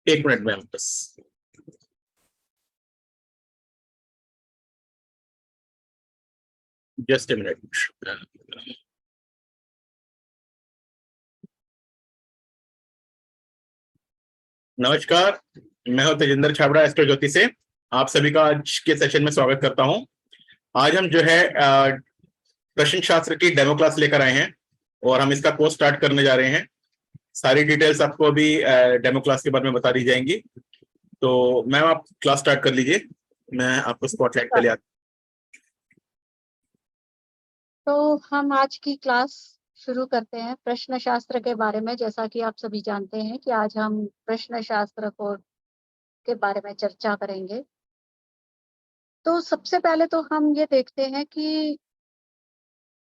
एक मिनट में बस। Just a minute. नमस्कार, मैं हूं तेजिंदर छाबड़ा एस्ट्रो ज्योति से। आप सभी का आज के सेशन में स्वागत करता हूं। आज हम जो है प्रश्न शास्त्र की डेमो क्लास लेकर आए हैं और हम इसका कोर्स स्टार्ट करने जा रहे हैं। सारी डिटेल्स आपको अभी डेमो क्लास के बारे में बता दी जाएंगी। तो मैम आप क्लास स्टार्ट कर लीजिए, मैं आपको स्पॉटलाइट पे ले आता। तो हम आज की क्लास शुरू करते हैं प्रश्न शास्त्र के बारे में। जैसा कि आप सभी जानते हैं कि आज हम प्रश्न शास्त्र के बारे में चर्चा करेंगे। तो सबसे पहले तो हम ये देखते हैं कि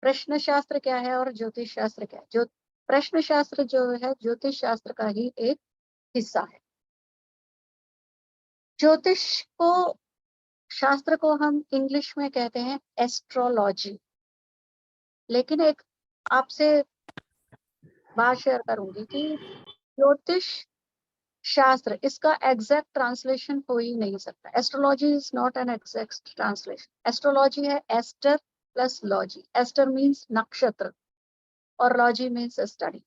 प्रश्न शास्त्र क्या है और ज्योतिष शास्त्र क्या है। जो प्रश्न शास्त्र जो है ज्योतिष शास्त्र का ही एक हिस्सा है। ज्योतिष को शास्त्र को हम इंग्लिश में कहते हैं एस्ट्रोलॉजी। लेकिन एक आपसे बात शेयर करूंगी कि ज्योतिष शास्त्र इसका एग्जैक्ट ट्रांसलेशन हो ही नहीं सकता। Astrology is not an exact translation. Astrology है aster plus logy. Aster means नक्षत्र और लॉजी मीन्स स्टडी।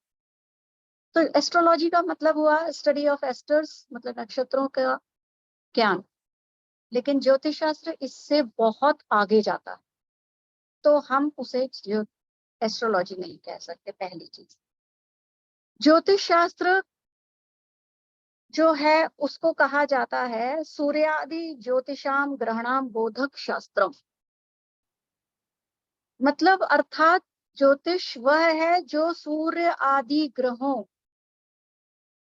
तो एस्ट्रोलॉजी का मतलब हुआ स्टडी ऑफ एस्टर्स, मतलब नक्षत्रों का ज्ञान। लेकिन ज्योतिष शास्त्र इससे बहुत आगे जाता है, तो हम उसे एस्ट्रोलॉजी नहीं कह सकते। पहली चीज, ज्योतिष शास्त्र जो है उसको कहा जाता है सूर्यादि ज्योतिषाम ग्रहणाम बोधक शास्त्रम। मतलब अर्थात ज्योतिष वह है जो सूर्य आदि ग्रहों,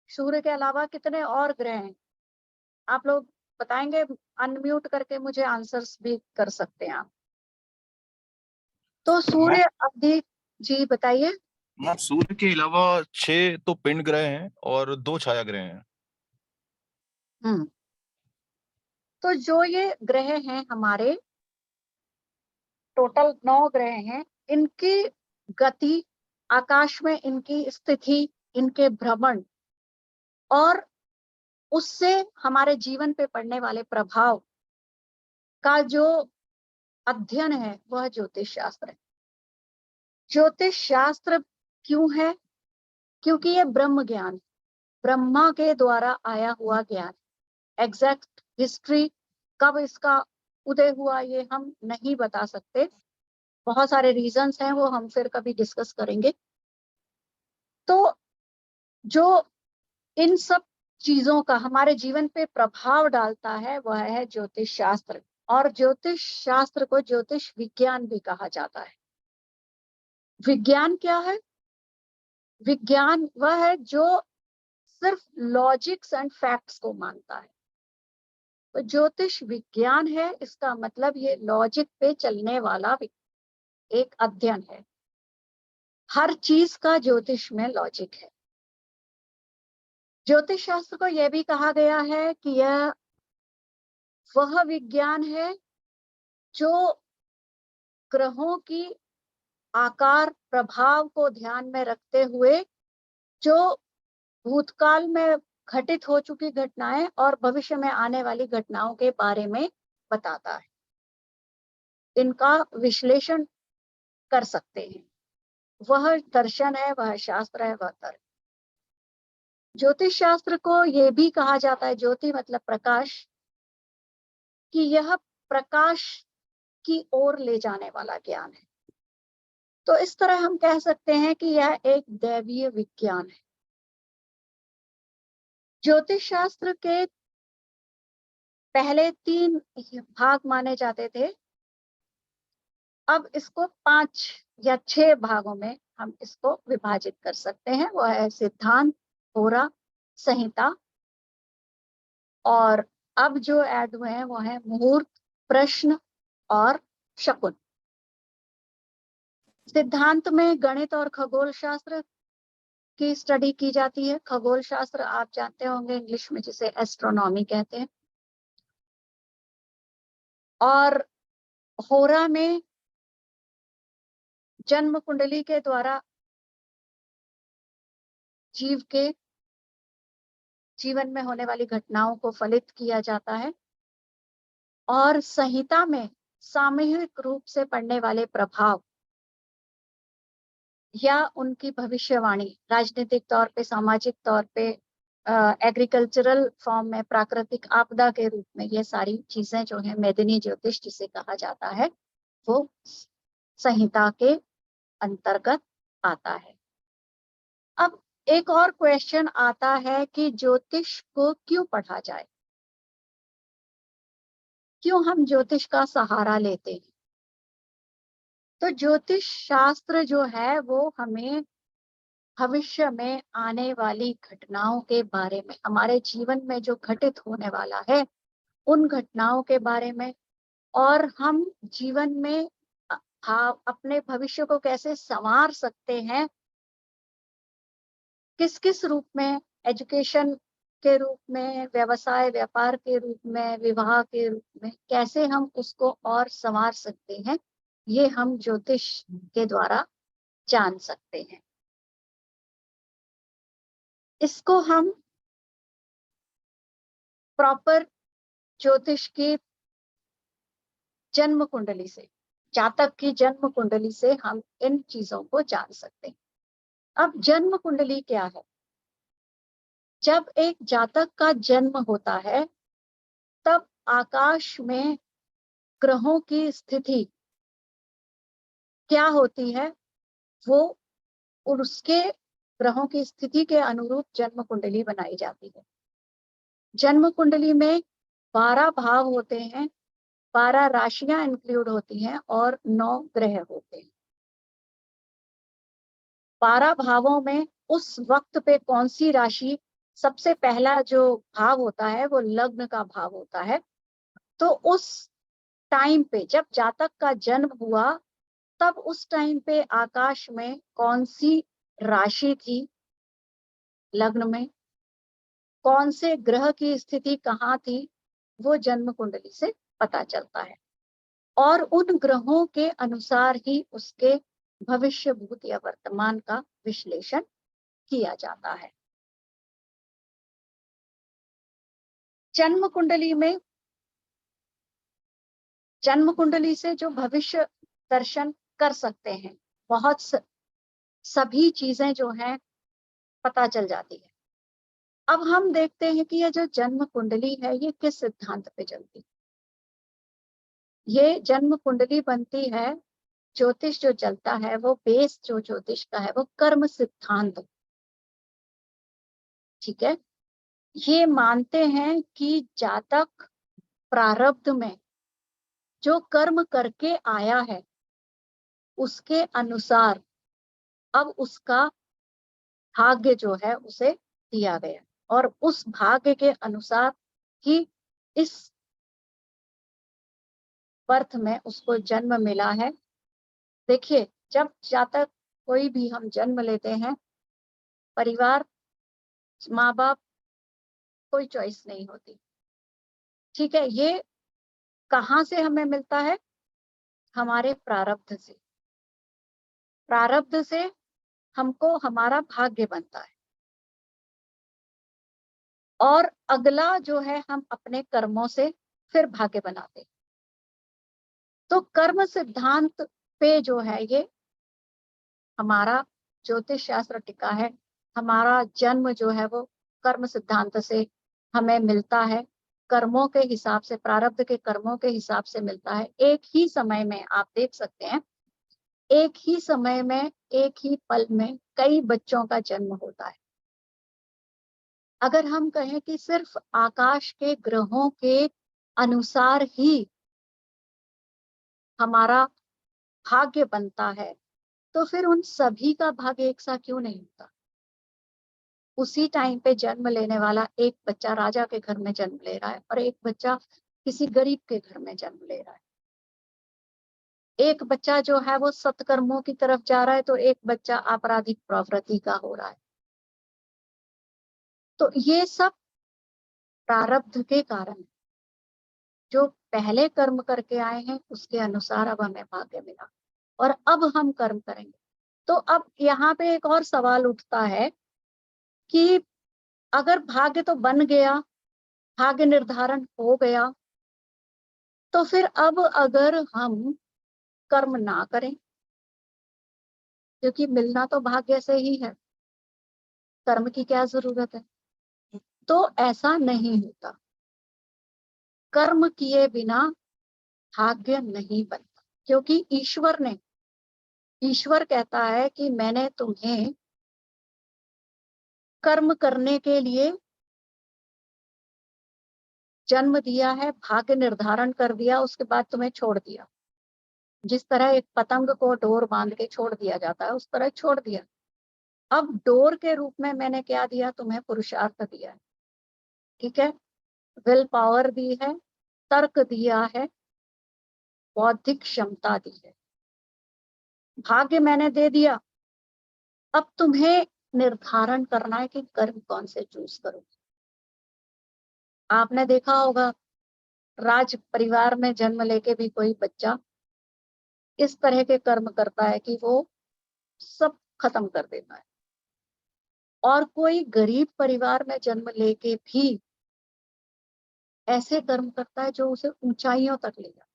सूर्य के अलावा कितने और ग्रह हैं आप लोग बताएंगे? अनम्यूट करके मुझे आंसर्स भी कर सकते हैं आप। तो सूर्य आदि, जी बताइए। सूर्य के अलावा 6 तो पिंड ग्रह हैं और 2 छाया ग्रह हैं। तो जो ये ग्रह हैं हमारे, टोटल 9 ग्रह हैं। इनकी गति, आकाश में इनकी स्थिति, इनके भ्रमण और उससे हमारे जीवन पे पड़ने वाले प्रभाव का जो अध्ययन है वह ज्योतिष शास्त्र है। ज्योतिष शास्त्र क्यों है? क्योंकि ये ब्रह्म ज्ञान, ब्रह्मा के द्वारा आया हुआ ज्ञान। एग्जैक्ट हिस्ट्री कब इसका उदय हुआ ये हम नहीं बता सकते। बहुत सारे रीजंस हैं, वो हम फिर कभी डिस्कस करेंगे। तो जो इन सब चीजों का हमारे जीवन पे प्रभाव डालता है वह है ज्योतिष शास्त्र। और ज्योतिष शास्त्र को ज्योतिष विज्ञान भी कहा जाता है। विज्ञान क्या है? विज्ञान वह है जो सिर्फ लॉजिक्स एंड फैक्ट्स को मानता है। तो ज्योतिष विज्ञान है, इसका मतलब ये लॉजिक पे चलने वाला एक अध्ययन है। हर चीज का ज्योतिष में लॉजिक है। ज्योतिष शास्त्र को यह भी कहा गया है कि यह वह विज्ञान है जो ग्रहों की आकार प्रभाव को ध्यान में रखते हुए जो भूतकाल में घटित हो चुकी घटनाएं और भविष्य में आने वाली घटनाओं के बारे में बताता है, इनका विश्लेषण कर सकते हैं। वह दर्शन है, वह शास्त्र है, वह तर्क। ज्योतिष शास्त्र को यह भी कहा जाता है, ज्योति मतलब प्रकाश, कि यह प्रकाश की ओर ले जाने वाला ज्ञान है। तो इस तरह हम कह सकते हैं कि यह एक दैवीय विज्ञान है। ज्योतिष शास्त्र के पहले 3 भाग माने जाते थे। अब इसको 5 या 6 भागों में हम इसको विभाजित कर सकते हैं। वह है सिद्धांत, होरा, संहिता, और अब जो ऐड हुए हैं वो है मुहूर्त, प्रश्न और शकुन। सिद्धांत में गणित और खगोल शास्त्र की स्टडी की जाती है। खगोल शास्त्र आप जानते होंगे इंग्लिश में जिसे एस्ट्रोनॉमी कहते हैं। और होरा में जन्म कुंडली के द्वारा जीव के जीवन में होने वाली घटनाओं को फलित किया जाता है। और संहिता में सामूहिक रूप से पड़ने वाले प्रभाव या उनकी भविष्यवाणी राजनीतिक तौर पे, सामाजिक तौर पे, एग्रीकल्चरल फॉर्म में, प्राकृतिक आपदा के रूप में, ये सारी चीजें जो है मेदिनी ज्योतिष जिसे कहा जाता है वो संहिता के अंतर्गत आता है। अब एक और क्वेश्चन आता है कि ज्योतिष को क्यों पढ़ा जाए, क्यों हम ज्योतिष का सहारा लेते हैं। तो ज्योतिष शास्त्र जो है वो हमें भविष्य में आने वाली घटनाओं के बारे में, हमारे जीवन में जो घटित होने वाला है उन घटनाओं के बारे में, और हम जीवन में अपने भविष्य को कैसे संवार सकते हैं, किस किस रूप में, एजुकेशन के रूप में, व्यवसाय व्यापार के रूप में, विवाह के रूप में, कैसे हम उसको और संवार सकते हैं, ये हम ज्योतिष के द्वारा जान सकते हैं। इसको हम प्रॉपर ज्योतिष की जन्म कुंडली से, जातक की जन्म कुंडली से हम इन चीजों को जान सकते हैं। अब जन्म कुंडली क्या है? जब एक जातक का जन्म होता है तब आकाश में ग्रहों की स्थिति क्या होती है, वो उसके ग्रहों की स्थिति के अनुरूप जन्म कुंडली बनाई जाती है। जन्म कुंडली में 12 भाव होते हैं, 12 राशियां इंक्लूड होती हैं और 9 ग्रह होते हैं। 12 भावों में उस वक्त पे कौन सी राशि, सबसे पहला जो भाव होता है वो लग्न का भाव होता है। तो उस टाइम पे जब जातक का जन्म हुआ तब उस टाइम पे आकाश में कौन सी राशि थी, लग्न में कौन से ग्रह की स्थिति कहाँ थी, वो जन्म कुंडली से पता चलता है। और उन ग्रहों के अनुसार ही उसके भविष्य भूत या वर्तमान का विश्लेषण किया जाता है। जन्म कुंडली में, जन्म कुंडली से जो भविष्य दर्शन कर सकते हैं, बहुत सभी चीजें जो हैं पता चल जाती है। अब हम देखते हैं कि ये जो जन्म कुंडली है ये किस सिद्धांत पे चलती है। ये जन्म कुंडली बनती है, ज्योतिष जो चलता है वो बेस जो ज्योतिष का है वो कर्म सिद्धांत, ठीक है। ये मानते हैं कि जातक प्रारब्ध में जो कर्म करके आया है उसके अनुसार अब उसका भाग्य जो है उसे दिया गया, और उस भाग्य के अनुसार ही इस बर्थ में उसको जन्म मिला है। देखिए, जब जातक कोई भी हम जन्म लेते हैं, परिवार, माँ बाप, कोई चॉइस नहीं होती, ठीक है। ये कहाँ से हमें मिलता है? हमारे प्रारब्ध से। प्रारब्ध से हमको हमारा भाग्य बनता है, और अगला जो है हम अपने कर्मों से फिर भाग्य बनाते हैं। तो कर्म सिद्धांत पे जो है ये हमारा ज्योतिष शास्त्र टिका है। हमारा जन्म जो है वो कर्म सिद्धांत से हमें मिलता है, कर्मों के हिसाब से, प्रारब्ध के कर्मों के हिसाब से मिलता है। एक ही समय में आप देख सकते हैं, एक ही समय में, एक ही पल में कई बच्चों का जन्म होता है। अगर हम कहें कि सिर्फ आकाश के ग्रहों के अनुसार ही हमारा भाग्य बनता है तो फिर उन सभी का भाग्य एक सा क्यों नहीं होता? उसी टाइम पे जन्म लेने वाला एक बच्चा राजा के घर में जन्म ले रहा है और एक बच्चा किसी गरीब के घर में जन्म ले रहा है। एक बच्चा जो है वो सत्कर्मों की तरफ जा रहा है तो एक बच्चा आपराधिक प्रवृत्ति का हो रहा है। तो ये सब प्रारब्ध के कारण है। जो पहले कर्म करके आए हैं उसके अनुसार अब हमें भाग्य मिला और अब हम कर्म करेंगे। तो अब यहाँ पे एक और सवाल उठता है कि अगर भाग्य तो बन गया, भाग्य निर्धारण हो गया, तो फिर अब अगर हम कर्म ना करें, क्योंकि मिलना तो भाग्य से ही है, कर्म की क्या जरूरत है? तो ऐसा नहीं होता। कर्म किए बिना भाग्य नहीं बनता, क्योंकि ईश्वर कहता है कि मैंने तुम्हें कर्म करने के लिए जन्म दिया है, भाग्य निर्धारण कर दिया, उसके बाद तुम्हें छोड़ दिया। जिस तरह एक पतंग को डोर बांध के छोड़ दिया जाता है, उस तरह छोड़ दिया। अब डोर के रूप में मैंने क्या दिया? तुम्हें पुरुषार्थ दिया है, ठीक है, विल पावर दी है, तर्क दिया है, बौद्धिक क्षमता दी है, भाग्य मैंने दे दिया। अब तुम्हें निर्धारण करना है कि कर्म कौन से चूज करो। आपने देखा होगा, राज परिवार में जन्म लेके भी कोई बच्चा इस तरह के कर्म करता है कि वो सब खत्म कर देता है, और कोई गरीब परिवार में जन्म लेके भी ऐसे कर्म करता है जो उसे ऊंचाइयों तक ले जाता है।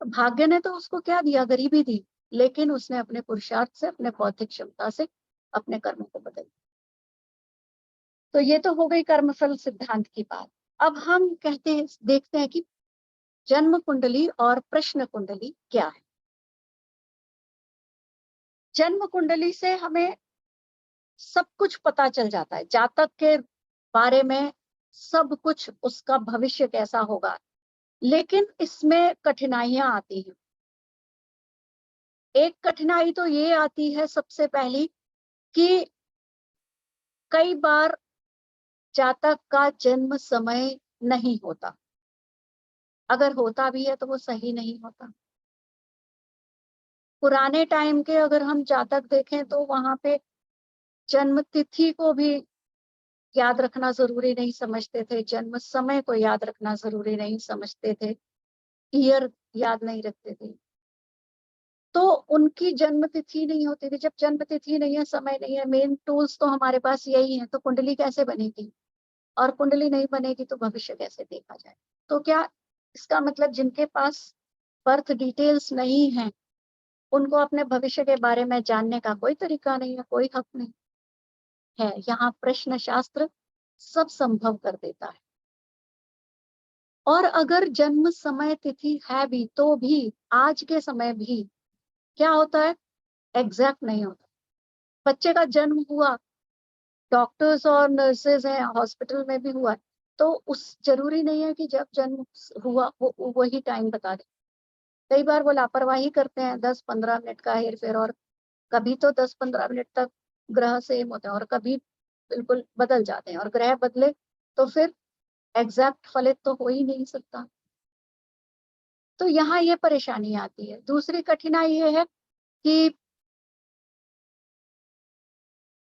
तो भाग्य ने तो उसको क्या दिया? गरीबी दी, लेकिन उसने अपने पुरुषार्थ से, अपने बौद्धिक क्षमता से अपने कर्मों को बदल दिया। तो ये तो हो गई कर्मफल सिद्धांत की बात। अब हम कहते हैं, देखते हैं कि जन्म कुंडली और प्रश्न कुंडली क्या है। जन्म कुंडली से हमें सब कुछ पता चल जाता है, जातक के बारे में सब कुछ, उसका भविष्य कैसा होगा। लेकिन इसमें कठिनाइयां आती हैं। एक कठिनाई तो ये आती है सबसे पहली, कि कई बार जातक का जन्म समय नहीं होता, अगर होता भी है तो वो सही नहीं होता। पुराने टाइम के अगर हम जातक देखें तो वहां पे जन्म तिथि को भी याद रखना जरूरी नहीं समझते थे, जन्म समय को याद रखना जरूरी नहीं समझते थे, ईयर याद नहीं रखते थे। तो उनकी जन्म तिथि नहीं होती थी। जब जन्म तिथि नहीं है, समय नहीं है, मेन टूल्स तो हमारे पास यही है, तो कुंडली कैसे बनेगी? और कुंडली नहीं बनेगी तो भविष्य कैसे देखा जाए? तो क्या इसका मतलब जिनके पास बर्थ डिटेल्स नहीं है, उनको अपने भविष्य के बारे में जानने का कोई तरीका नहीं है, कोई हक नहीं है? यहाँ प्रश्न शास्त्र सब संभव कर देता है। और अगर जन्म समय तिथि है भी, तो भी आज के समय भी क्या होता है? एग्जैक्ट नहीं होता। बच्चे का जन्म हुआ, डॉक्टर्स और नर्सेज हैं, हॉस्पिटल में भी हुआ है, तो उस जरूरी नहीं है कि जब जन्म हुआ वो वही टाइम बता दे। कई बार वो लापरवाही करते हैं, 10-15 मिनट का हेर फेर, और कभी तो 10-15 मिनट तक ग्रह सेम होते हैं और कभी बिल्कुल बदल जाते हैं, और ग्रह बदले तो फिर एग्जैक्ट फलित तो हो ही नहीं सकता। तो यहाँ ये परेशानी आती है। दूसरी कठिनाई ये है कि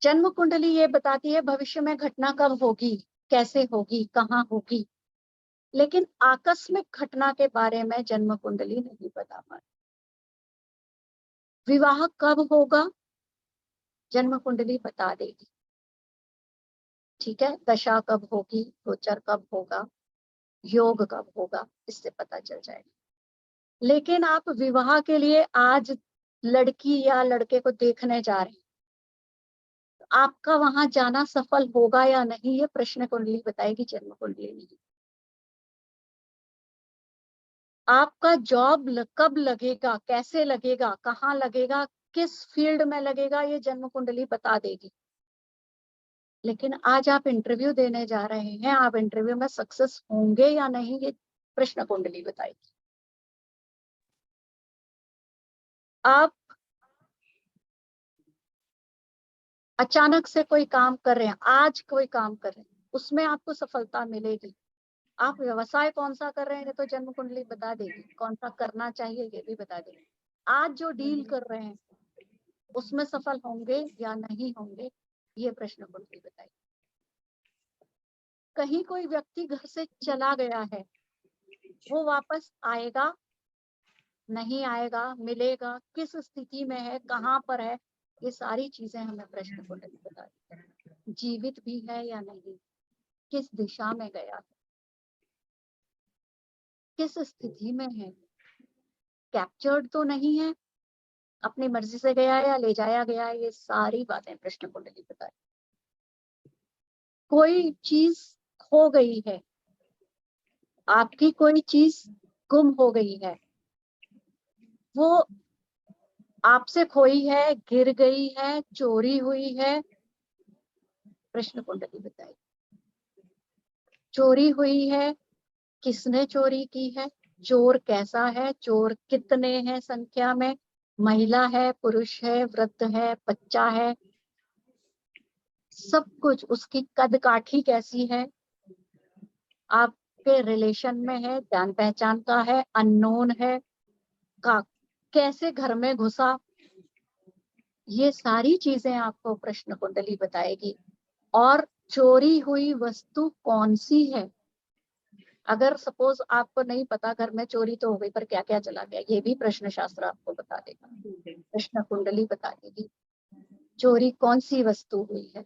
जन्म कुंडली ये बताती है भविष्य में घटना कब होगी, कैसे होगी, कहाँ होगी, लेकिन आकस्मिक घटना के बारे में जन्म कुंडली नहीं बता पाती। विवाह कब होगा, जन्म कुंडली बता देगी, ठीक है, दशा कब होगी, गोचर कब होगा, योग कब होगा, इससे पता चल जाएगा। लेकिन आप विवाह के लिए आज लड़की या लड़के को देखने जा रहे हैं, तो आपका वहां जाना सफल होगा या नहीं, ये प्रश्न कुंडली बताएगी, जन्म कुंडली नहीं। आपका जॉब कब लगेगा, कैसे लगेगा, कहाँ लगेगा, किस फील्ड में लगेगा, ये जन्म कुंडली बता देगी। लेकिन आज आप इंटरव्यू देने जा रहे हैं, आप इंटरव्यू में सक्सेस होंगे या नहीं, ये प्रश्न कुंडली बताएगी। आप अचानक से कोई काम कर रहे हैं, आज कोई काम कर रहे हैं, उसमें आपको सफलता मिलेगी। आप व्यवसाय कौन सा कर रहे हैं, ये तो जन्म कुंडली बता देगी। कौन सा करना चाहिए ये भी बता देगी। आज जो डील कर रहे हैं उसमें सफल होंगे या नहीं होंगे, ये प्रश्न कुंडली बताएगी। कहीं कोई व्यक्ति घर से चला गया है, वो वापस आएगा नहीं आएगा, मिलेगा, किस स्थिति में है, कहाँ पर है, ये सारी चीजें हमें प्रश्न कुंडली बताती है। जीवित भी है या नहीं, किस दिशा में गया है, किस स्थिति में है, कैप्चर्ड तो नहीं है, अपनी मर्जी से गया या ले जाया गया है, ये सारी बातें प्रश्न कुंडली बताए। कोई चीज खो गई है, आपकी कोई चीज गुम हो गई है, वो आपसे खोई है, गिर गई है, चोरी हुई है, प्रश्न कुंडली बताई। चोरी हुई है, किसने चोरी की है, चोर कैसा है, चोर कितने हैं संख्या में, महिला है, पुरुष है, वृद्ध है, बच्चा है, सब कुछ, उसकी कद काठी कैसी है, आपके रिलेशन में है, जान पहचान का है, अननोन है, का कैसे घर में घुसा, ये सारी चीजें आपको प्रश्न कुंडली बताएगी। और चोरी हुई वस्तु कौन सी है, अगर सपोज आपको नहीं पता घर में चोरी तो हो गई पर क्या क्या चला गया, ये भी प्रश्न शास्त्र आपको बता देगा, प्रश्न कुंडली बता देगी। चोरी कौन सी वस्तु हुई है,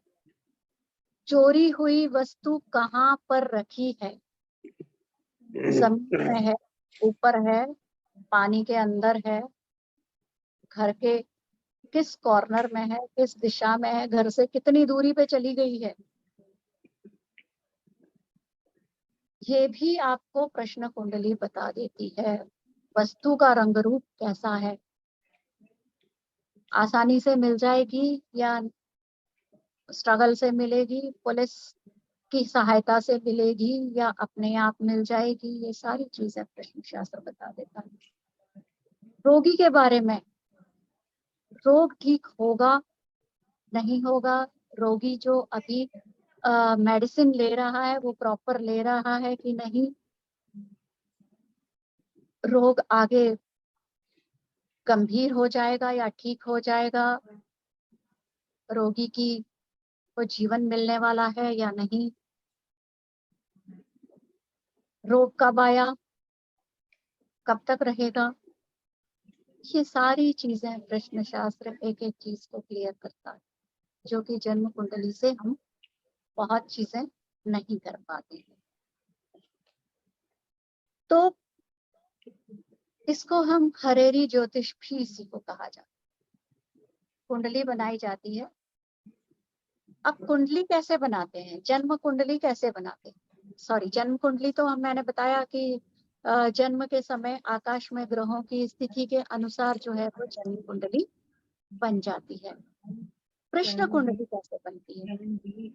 चोरी हुई वस्तु कहाँ पर रखी है, जमीन में है, ऊपर है, पानी के अंदर है, घर के किस कॉर्नर में है, किस दिशा में है, घर से कितनी दूरी पे चली गई है, ये भी आपको प्रश्न कुंडली बता देती है। वस्तु का रंग रूप कैसा है, आसानी से मिल जाएगी या स्ट्रगल से मिलेगी, पुलिस की सहायता से मिलेगी या अपने आप मिल जाएगी, ये सारी चीजें प्रश्न शास्त्र बता देता है। रोगी के बारे में, रोग ठीक होगा नहीं होगा, रोगी जो अभी मेडिसिन ले रहा है वो प्रॉपर ले रहा है कि नहीं, रोग आगे गंभीर हो जाएगा या ठीक हो जाएगा, रोगी की को जीवन मिलने वाला है या नहीं, रोग कब आया, कब तक रहेगा, ये सारी चीजें प्रश्न शास्त्र एक एक चीज को क्लियर करता है, जो कि जन्म कुंडली से हम बहुत चीजें नहीं कर पाते हैं। तो इसको हम हरेरी ज्योतिष भी इसी को कहा जाता है। कुंडली बनाई जाती है। अब कुंडली कैसे बनाते हैं, जन्म कुंडली कैसे बनाते हैं, सॉरी जन्म कुंडली तो मैंने बताया कि जन्म के समय आकाश में ग्रहों की स्थिति के अनुसार जो है वो जन्म कुंडली बन जाती है। प्रश्न कुंडली कैसे बनती है,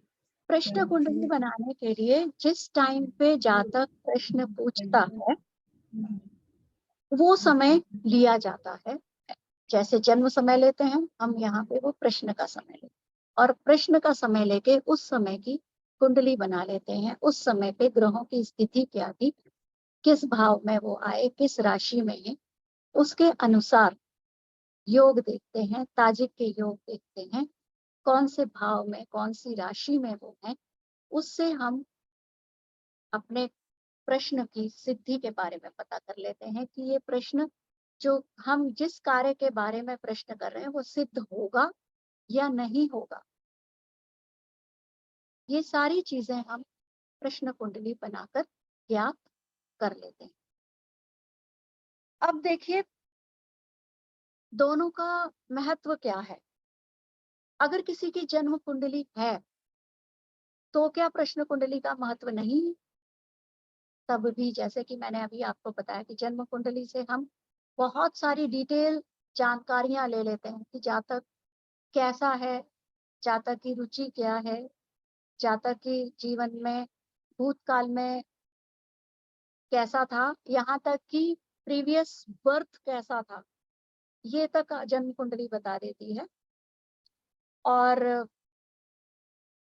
प्रश्न कुंडली बनाने के लिए जिस टाइम पे जातक प्रश्न पूछता है वो समय लिया जाता है, जैसे जन्म समय लेते हैं हम, यहाँ पे वो प्रश्न का समय लेते हैं और प्रश्न का समय लेके उस समय की कुंडली बना लेते हैं। उस समय पे ग्रहों की स्थिति क्या थी, किस भाव में वो आए, किस राशि में है, उसके अनुसार योग देखते हैं, ताजिक के योग देखते हैं, कौन से भाव में कौन सी राशि में वो है, उससे हम अपने प्रश्न की सिद्धि के बारे में पता कर लेते हैं कि ये प्रश्न जो हम जिस कार्य के बारे में प्रश्न कर रहे हैं वो सिद्ध होगा या नहीं होगा। ये सारी चीजें हम प्रश्न कुंडली बनाकर ज्ञात कर लेते हैं। अब देखिए दोनों का महत्व क्या है। अगर किसी की जन्म कुंडली है तो क्या प्रश्न कुंडली का महत्व नहीं है, तब भी जैसे कि मैंने अभी आपको बताया कि जन्म कुंडली से हम बहुत सारी डिटेल जानकारियां ले लेते हैं कि जातक कैसा है, जातक की रुचि क्या है, जातक के जीवन में भूतकाल में कैसा था, यहाँ तक कि प्रीवियस बर्थ कैसा था, ये तक जन्म कुंडली बता देती है। और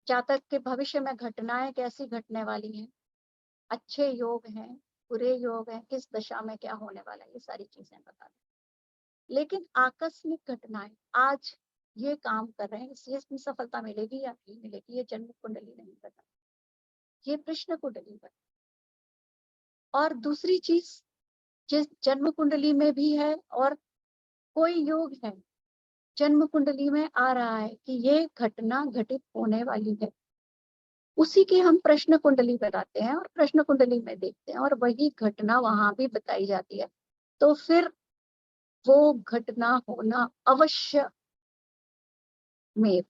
जातक के भविष्य में घटनाएं कैसी घटने वाली हैं, अच्छे योग हैं, बुरे योग हैं, किस दशा में क्या होने वाला है, ये सारी चीजें बता दें। लेकिन आकस्मिक घटनाएं, आज ये काम कर रहे हैं इसलिए इसमें सफलता मिलेगी या नहीं मिलेगी, ये जन्म कुंडली नहीं बता, ये प्रश्न कुंडली बता। और दूसरी चीज जिस जन्म कुंडली में भी है और कोई योग है जन्म कुंडली में आ रहा है कि ये घटना घटित होने वाली है, उसी की हम प्रश्न कुंडली बनाते हैं और प्रश्न कुंडली में देखते हैं और वही घटना वहां भी बताई जाती है। तो फिर वो घटना होना अवश्य में,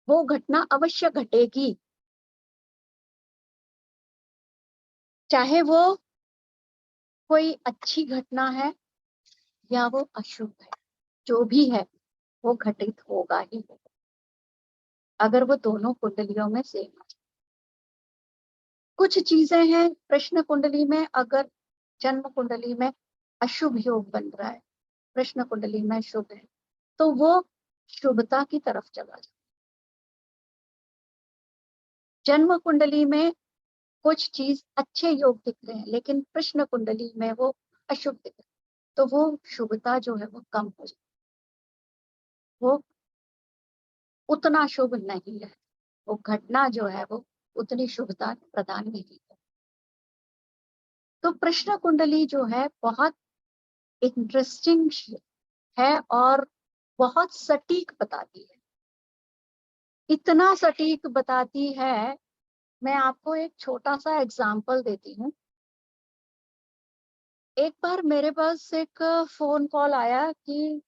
वो घटना अवश्य घटेगी, चाहे वो कोई अच्छी घटना है या वो अशुभ है, जो भी है वो घटित होगा ही होगा, अगर वो दोनों कुंडलियों में सेम है। कुछ चीजें हैं प्रश्न कुंडली में, अगर जन्म कुंडली में अशुभ योग बन रहा है, प्रश्न कुंडली में शुभ है, तो वो शुभता की तरफ चला जाए। जन्म कुंडली में कुछ चीज अच्छे योग दिख रहे हैं लेकिन प्रश्न कुंडली में वो अशुभ दिख रहे हैं, तो वो शुभता जो है वो कम हो जाए, वो उतना शुभ नहीं है, वो घटना जो है वो उतनी शुभता प्रदान नहीं है। तो प्रश्न कुंडली जो है बहुत इंटरेस्टिंग है और बहुत सटीक बताती है, इतना सटीक बताती है। मैं आपको एक छोटा सा एग्जाम्पल देती हूँ। एक बार मेरे पास एक फोन कॉल आया कि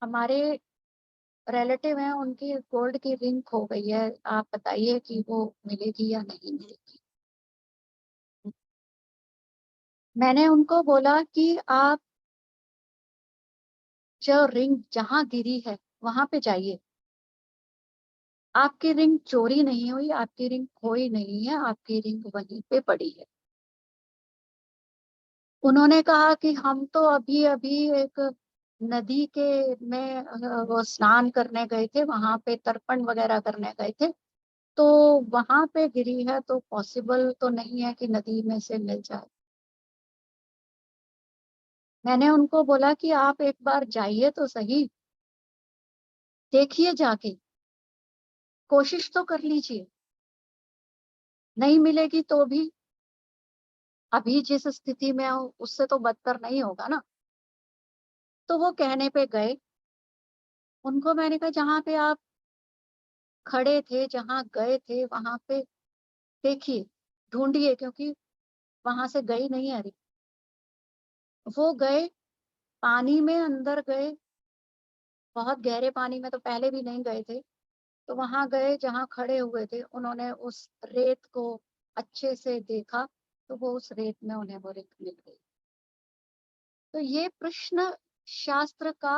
हमारे रिलेटिव हैं, उनकी गोल्ड की रिंग खो गई है, आप बताइए कि वो मिलेगी या नहीं मिलेगी। मैंने उनको बोला कि आप जो रिंग जहां गिरी है वहां पे जाइए, आपकी रिंग चोरी नहीं हुई, आपकी रिंग खोई नहीं है, आपकी रिंग वहीं पे पड़ी है। उन्होंने कहा कि हम तो अभी अभी एक नदी के में वो स्नान करने गए थे, वहां पे तर्पण वगैरह करने गए थे, तो वहां पे गिरी है, तो पॉसिबल तो नहीं है कि नदी में से मिल जाए। मैंने उनको बोला कि आप एक बार जाइए तो सही, देखिए जाके, कोशिश तो कर लीजिए, नहीं मिलेगी तो भी अभी जिस स्थिति में हो उससे तो बदतर नहीं होगा ना। तो वो कहने पे गए, उनको मैंने कहा जहाँ पे आप खड़े थे, जहाँ गए थे वहां पे देखिए, ढूंढिए, क्योंकि वहां से गई नहीं आ रही। वो गए, पानी में अंदर गए, बहुत गहरे पानी में तो पहले भी नहीं गए थे, तो वहां गए जहां खड़े हुए थे, उन्होंने उस रेत को अच्छे से देखा, तो वो उस रेत में उन्हें वो रेत मिल गई। तो ये प्रश्न शास्त्र का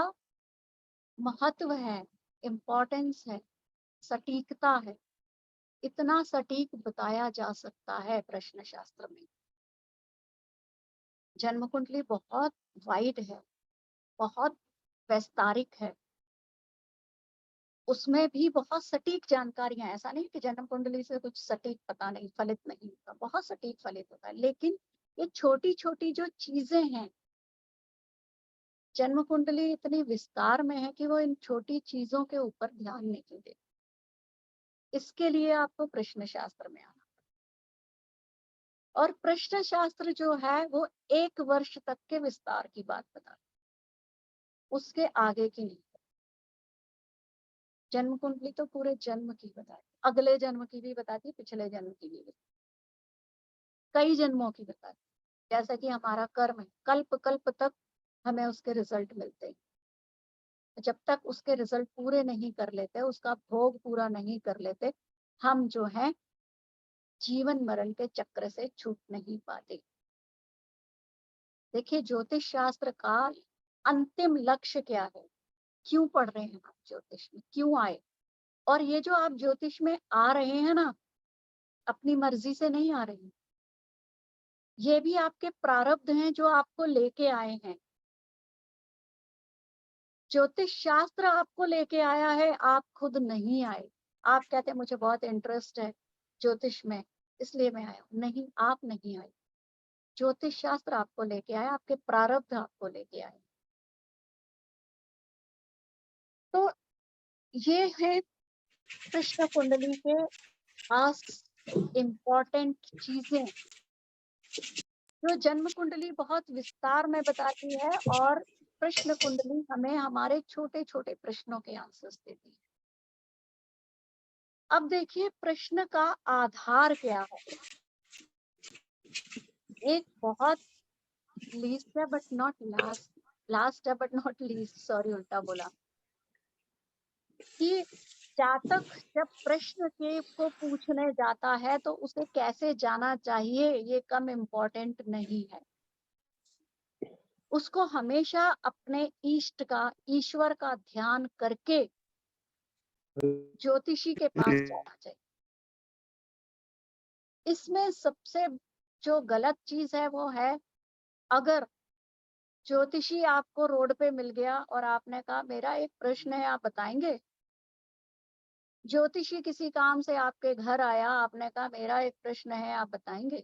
महत्व है, इम्पोर्टेंस है, सटीकता है, इतना सटीक बताया जा सकता है प्रश्न शास्त्र में। जन्म कुंडली बहुत वाइड है, बहुत वैस्तारिक है, उसमें भी बहुत सटीक जानकारियां, ऐसा नहीं कि जन्म कुंडली से कुछ सटीक पता नहीं, फलित नहीं होता, बहुत सटीक फलित होता है। लेकिन ये छोटी छोटी जो चीजें हैं, जन्म कुंडली इतनी विस्तार में है कि वो इन छोटी चीजों के ऊपर ध्यान नहीं देती। इसके लिए आपको प्रश्न शास्त्र में आना, और प्रश्न शास्त्र जो है वो 1 वर्ष तक के विस्तार की बात बताता है, उसके आगे की नहीं। जन्म कुंडली तो पूरे जन्म की बताती, अगले जन्म की भी बताती, पिछले जन्म की भी बताती, कई जन्मों की बताती। जैसा कि हमारा कर्म है, कल्प कल्प तक हमें उसके रिजल्ट मिलते हैं, जब तक उसके रिजल्ट पूरे नहीं कर लेते, उसका भोग पूरा नहीं कर लेते, हम जो है जीवन मरण के चक्र से छूट नहीं पाते। देखिए, ज्योतिष शास्त्र का अंतिम लक्ष्य क्या है, क्यों पढ़ रहे हैं आप ज्योतिष में, क्यों आए? और ये जो आप ज्योतिष में आ रहे हैं ना, अपनी मर्जी से नहीं आ रहे हैं, ये भी आपके प्रारब्ध हैं जो आपको लेके आए हैं। ज्योतिष शास्त्र आपको लेके आया है, आप खुद नहीं आए। आप कहते हैं मुझे बहुत इंटरेस्ट है ज्योतिष में, इसलिए मैं आया हूं। नहीं, आप नहीं आए, ज्योतिष शास्त्र आपको लेके आया, आपके प्रारब्ध आपको लेके आए। तो ये है कृष्ण कुंडली के खास इम्पोर्टेंट चीजें, जो जन्म कुंडली बहुत विस्तार में बताती है और प्रश्न कुंडली हमें हमारे छोटे छोटे प्रश्नों के आंसर्स देती है। अब देखिए प्रश्न का आधार क्या है। एक बहुत लीस्ट है बट नॉट लास्ट, लास्ट है बट नॉट लीस्ट, सॉरी उल्टा बोला, कि जातक जब प्रश्न के को पूछने जाता है तो उसे कैसे जाना चाहिए ये कम इम्पोर्टेंट नहीं है। उसको हमेशा अपने इष्ट का, ईश्वर का ध्यान करके ज्योतिषी के पास जाना चाहिए। इसमें सबसे जो गलत चीज है वो है, अगर ज्योतिषी आपको रोड पे मिल गया और आपने कहा मेरा एक प्रश्न है आप बताएंगे। ज्योतिषी किसी काम से आपके घर आया, आपने कहा मेरा एक प्रश्न है आप बताएंगे।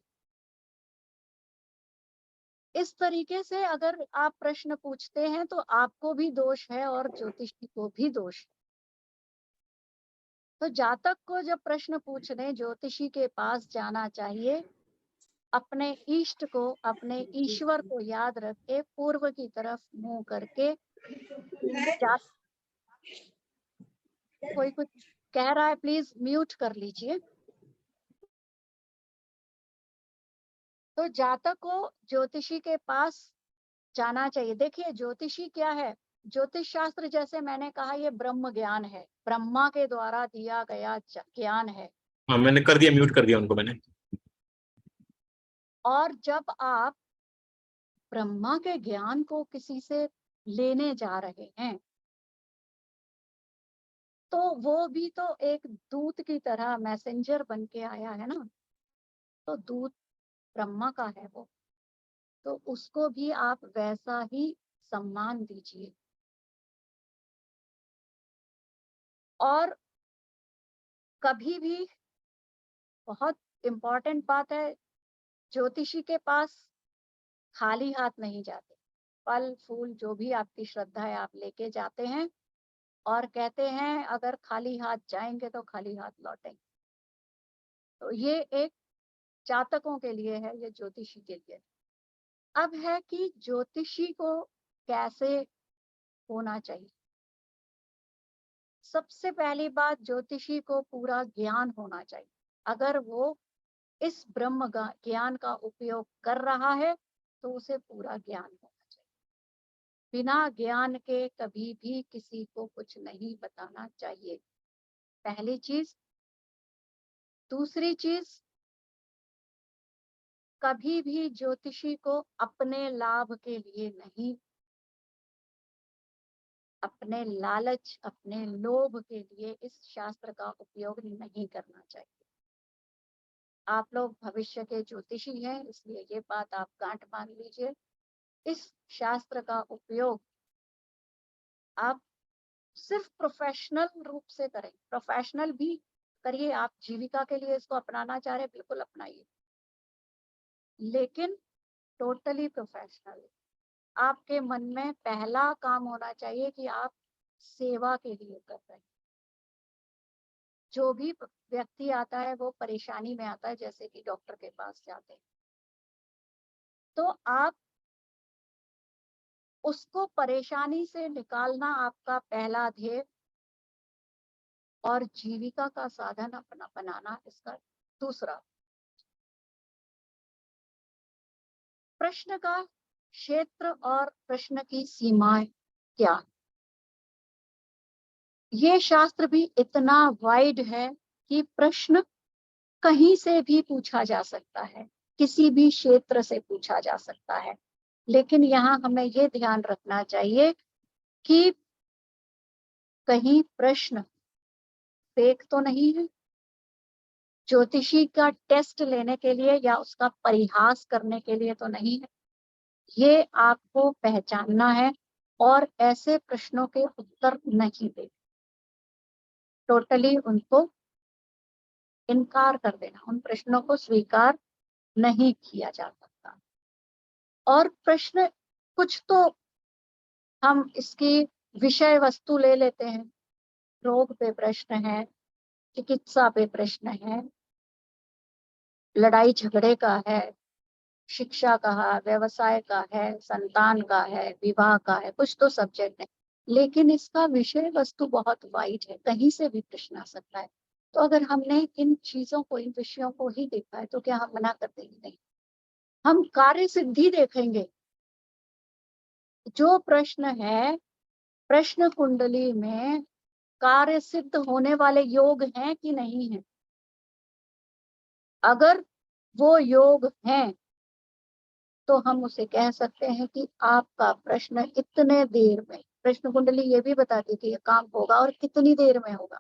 इस तरीके से अगर आप प्रश्न पूछते हैं तो आपको भी दोष है और ज्योतिषी को भी दोष है। तो जातक को जब प्रश्न पूछने ज्योतिषी के पास जाना चाहिए, अपने इष्ट को, अपने ईश्वर को याद रख के पूर्व की तरफ मुंह करके जा, कोई कुछ कह रहा है प्लीज म्यूट कर लीजिए। तो जातक को ज्योतिषी के पास जाना चाहिए। देखिए ज्योतिषी क्या है, ज्योतिष शास्त्र जैसे मैंने कहा ये ब्रह्म ज्ञान है, ब्रह्मा के द्वारा दिया गया ज्ञान है। हाँ मैंने कर दिया, म्यूट कर दिया उनको मैंने। और जब आप ब्रह्मा के ज्ञान को किसी से लेने जा रहे हैं तो वो भी तो एक दूत की तरह मैसेंजर बन के आया है ना। तो दूत ब्रह्मा का है वो, तो उसको भी आप वैसा ही सम्मान दीजिए। और कभी भी, बहुत इम्पोर्टेंट बात है, ज्योतिषी के पास खाली हाथ नहीं जाते। फल फूल जो भी आपकी श्रद्धा है आप लेके जाते हैं और कहते हैं अगर खाली हाथ जाएंगे तो खाली हाथ लौटेंगे। तो ये एक जातकों के लिए है, ये ज्योतिषी के लिए। अब है कि ज्योतिषी को कैसे होना चाहिए। सबसे पहली बात, ज्योतिषी को पूरा ज्ञान होना चाहिए। अगर वो इस ब्रह्म ज्ञान का उपयोग कर रहा है तो उसे पूरा ज्ञान होना चाहिए। बिना ज्ञान के कभी भी किसी को कुछ नहीं बताना चाहिए, पहली चीज। दूसरी चीज, कभी भी ज्योतिषी को अपने लाभ के लिए नहीं, अपने लालच, अपने लोभ के लिए इस शास्त्र का उपयोग नहीं करना चाहिए। आप लोग भविष्य के ज्योतिषी हैं इसलिए ये बात आप गांठ बांध लीजिए। इस शास्त्र का उपयोग आप सिर्फ प्रोफेशनल रूप से करें, प्रोफेशनल भी करिए। आप जीविका के लिए इसको अपनाना चाह रहे बिल्कुल अपनाइए, लेकिन टोटली प्रोफेशनल। आपके मन में पहला काम होना चाहिए कि आप सेवा के लिए कर रहे हैं। जो भी व्यक्ति आता है वो परेशानी में आता है, जैसे कि डॉक्टर के पास जाते हैं, तो आप उसको परेशानी से निकालना आपका पहला ध्येय और जीविका का साधन अपना बनाना इसका दूसरा। प्रश्न का क्षेत्र और प्रश्न की सीमाएं क्या, ये शास्त्र भी इतना वाइड है कि प्रश्न कहीं से भी पूछा जा सकता है, किसी भी क्षेत्र से पूछा जा सकता है। लेकिन यहाँ हमें ये ध्यान रखना चाहिए कि कहीं प्रश्न फेक तो नहीं है, ज्योतिषी का टेस्ट लेने के लिए या उसका परिहास करने के लिए तो नहीं है। ये आपको पहचानना है और ऐसे प्रश्नों के उत्तर नहीं दे, टोटली उनको इनकार कर देना, उन प्रश्नों को स्वीकार नहीं किया जा सकता। और प्रश्न कुछ तो हम इसकी विषय वस्तु ले लेते हैं, रोग पे प्रश्न है, चिकित्सा पे प्रश्न है, लड़ाई झगड़े का है, शिक्षा का है, व्यवसाय का है, संतान का है, विवाह का है, कुछ तो सब्जेक्ट है। लेकिन इसका विषय वस्तु बहुत वाइड है, कहीं से भी प्रश्न आ सकता है। तो अगर हमने इन चीजों को, इन विषयों को ही देखा है तो क्या हम मना कर देंगे? नहीं, हम कार्य सिद्धि देखेंगे। जो प्रश्न है प्रश्न कुंडली में, कार्य सिद्ध होने वाले योग हैं कि नहीं है? अगर वो योग हैं तो हम उसे कह सकते हैं कि आपका प्रश्न इतने देर में, प्रश्न कुंडली ये भी बताती है कि ये काम होगा और कितनी देर में होगा,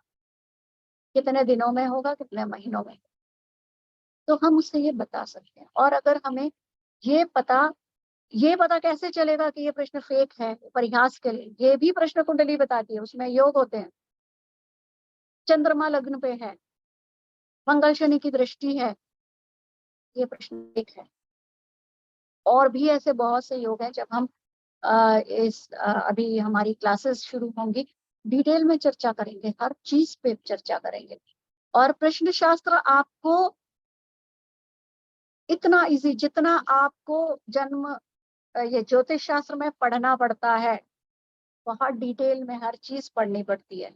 कितने दिनों में होगा, कितने महीनों में, तो हम उसे ये बता सकते हैं। और अगर हमें ये पता कैसे चलेगा कि ये प्रश्न फेक है, परिहास के लिए? ये भी प्रश्न कुंडली बताती है, उसमें योग होते हैं, चंद्रमा लग्न पे है, मंगल शनि की दृष्टि है, ये प्रश्न फेक है। और भी ऐसे बहुत से योग हैं। जब हम अभी हमारी क्लासेस शुरू होंगी, डिटेल में चर्चा करेंगे, हर चीज पे चर्चा करेंगे। और प्रश्न शास्त्र आपको इतना इजी, जितना आपको ये ज्योतिष शास्त्र में पढ़ना पड़ता है, बहुत डिटेल में हर चीज पढ़नी पड़ती है,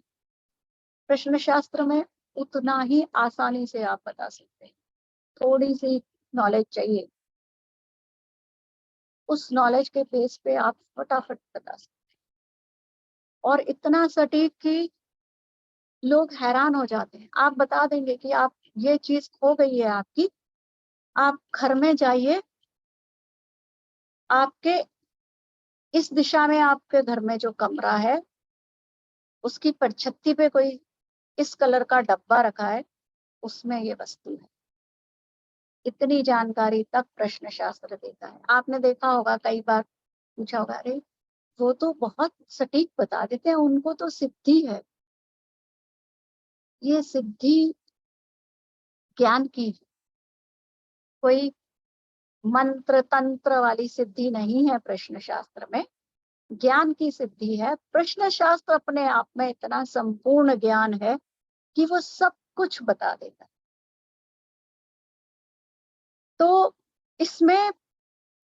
प्रश्न शास्त्र में उतना ही आसानी से आप बता सकते हैं। थोड़ी सी नॉलेज चाहिए, उस नॉलेज के बेस पे आप फटाफट बता सकते हैं। और इतना सटीक कि लोग हैरान हो जाते हैं। आप बता देंगे कि आप ये चीज खो गई है आपकी, आप घर में जाइए, आपके इस दिशा में, आपके घर में जो कमरा है उसकी परछत्ती पे कोई इस कलर का डब्बा रखा है, उसमें ये वस्तु है। इतनी जानकारी तक प्रश्न शास्त्र देता है। आपने देखा होगा, कई बार पूछा होगा, अरे वो तो बहुत सटीक बता देते हैं, उनको तो सिद्धि है। ये सिद्धि ज्ञान की है, कोई मंत्र तंत्र वाली सिद्धि नहीं है। प्रश्न शास्त्र में ज्ञान की सिद्धि है। प्रश्न शास्त्र अपने आप में इतना संपूर्ण ज्ञान है कि वो सब कुछ बता देता है। तो इसमें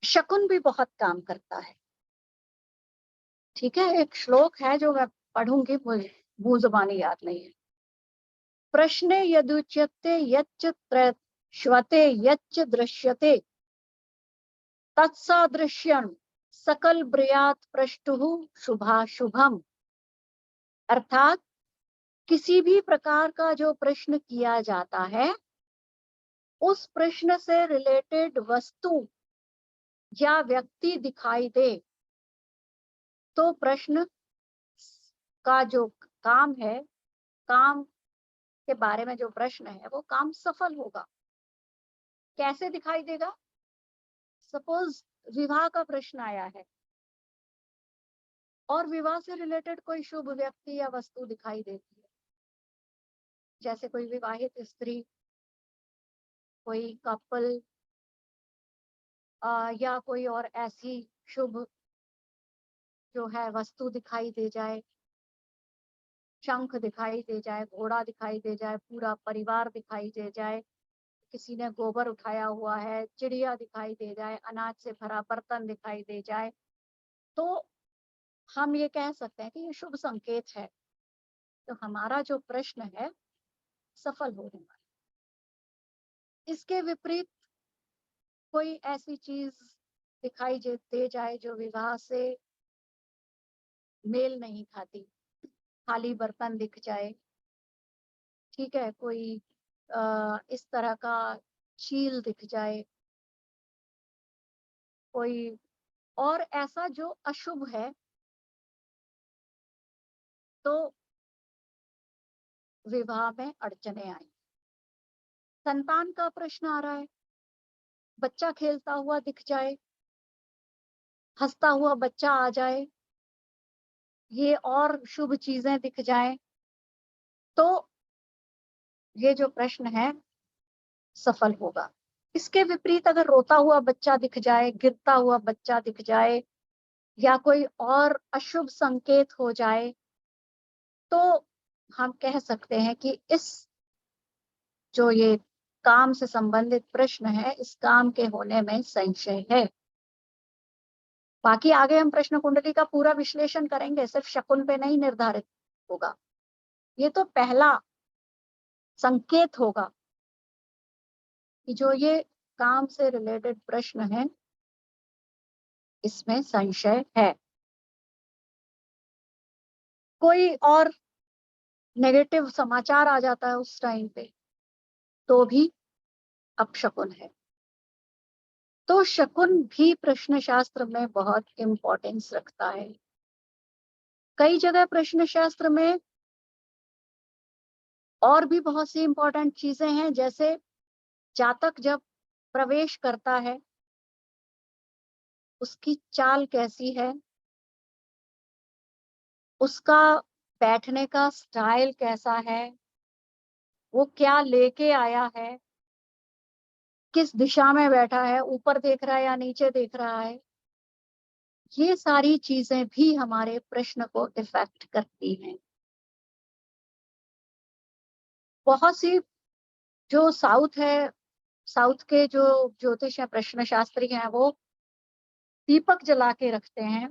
शकुन भी बहुत काम करता है। ठीक है, एक श्लोक है जो मैं पढ़ूंगी, मुंह जुबानी याद नहीं है। प्रश्ने यदुच्यते यच्च श्वते यच्च दृश्यते तत्सादृश्यं सकल ब्रयात प्रष्टुः शुभाशुभम। अर्थात किसी भी प्रकार का जो प्रश्न किया जाता है, उस प्रश्न से रिलेटेड वस्तु या व्यक्ति दिखाई दे, तो प्रश्न का जो काम है, काम के बारे में जो प्रश्न है, वो काम सफल होगा। कैसे दिखाई देगा? सपोज विवाह का प्रश्न आया है और विवाह से रिलेटेड कोई शुभ व्यक्ति या वस्तु दिखाई देती है, जैसे कोई विवाहित स्त्री, कोई कपल, या कोई और ऐसी शुभ जो है वस्तु दिखाई दे जाए, शंख दिखाई दे जाए, घोड़ा दिखाई दे जाए, पूरा परिवार दिखाई दे जाए, किसी ने गोबर उठाया हुआ है, चिड़िया दिखाई दे जाए, अनाज से भरा बर्तन दिखाई दे जाए, तो हम ये कह सकते हैं कि ये शुभ संकेत है। तो हमारा जो प्रश्न है सफल होने वाला। इसके विपरीत कोई ऐसी चीज दिखाई दे जाए जो विवाह से मेल नहीं खाती, खाली बर्तन दिख जाए, ठीक है, कोई इस तरह का चील दिख जाए, कोई और ऐसा जो अशुभ है, तो विवाह में अड़चने आई। संतान का प्रश्न आ रहा है, बच्चा खेलता हुआ दिख जाए, हंसता हुआ बच्चा आ जाए, ये और शुभ चीजें दिख जाए, तो ये जो प्रश्न है सफल होगा। इसके विपरीत अगर रोता हुआ बच्चा दिख जाए, गिरता हुआ बच्चा दिख जाए, या कोई और अशुभ संकेत हो जाए, तो हम कह सकते हैं कि इस जो ये काम से संबंधित प्रश्न है, इस काम के होने में संशय है। बाकी आगे हम प्रश्न कुंडली का पूरा विश्लेषण करेंगे, सिर्फ शकुन पे नहीं निर्धारित होगा। ये तो पहला संकेत होगा कि जो ये काम से रिलेटेड प्रश्न है इसमें संशय है। कोई और नेगेटिव समाचार आ जाता है उस टाइम पे तो भी अपशकुन है। तो शकुन भी प्रश्न शास्त्र में बहुत इम्पोर्टेंस रखता है। कई जगह प्रश्न शास्त्र में और भी बहुत सी इंपॉर्टेंट चीजें हैं, जैसे जातक जब प्रवेश करता है उसकी चाल कैसी है, उसका बैठने का स्टाइल कैसा है, वो क्या लेके आया है, किस दिशा में बैठा है, ऊपर देख रहा है या नीचे देख रहा है, ये सारी चीजें भी हमारे प्रश्न को इफेक्ट करती हैं। बहुत सी जो साउथ के जो ज्योतिष है, प्रश्न शास्त्री हैं, वो दीपक जला के रखते हैं।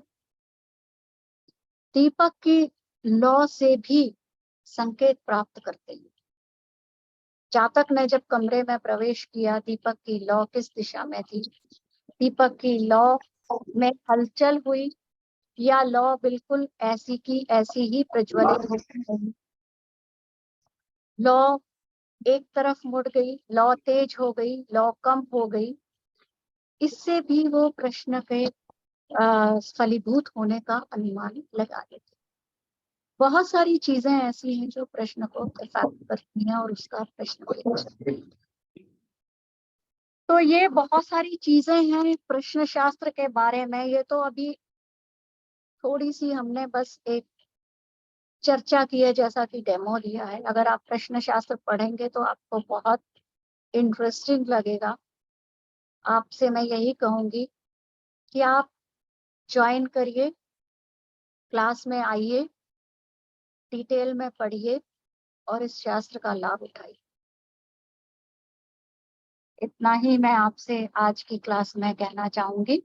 दीपक की लौ से भी संकेत प्राप्त करते हैं। जातक ने जब कमरे में प्रवेश किया, दीपक की लौ किस दिशा में थी, दीपक की लौ में हलचल हुई या लौ बिल्कुल ऐसी की ऐसी ही प्रज्वलित हो गई, लौ एक तरफ मुड़ गई, लौ तेज हो गई, लौ कम हो गई, इससे भी वो प्रश्न के फलीभूत होने का अनुमान लगा लेते। बहुत सारी चीजें ऐसी हैं जो प्रश्न को इफेक्ट करती हैं और उसका प्रश्न को। तो ये बहुत सारी चीजें हैं प्रश्न शास्त्र के बारे में। ये तो अभी थोड़ी सी हमने बस एक चर्चा की है, जैसा कि डेमो लिया है। अगर आप प्रश्न शास्त्र पढ़ेंगे तो आपको बहुत इंटरेस्टिंग लगेगा। आपसे मैं यही कहूंगी कि आप ज्वाइन करिए, क्लास में आइए, डिटेल में पढ़िए और इस शास्त्र का लाभ उठाइए। इतना ही मैं आपसे आज की क्लास में कहना चाहूंगी।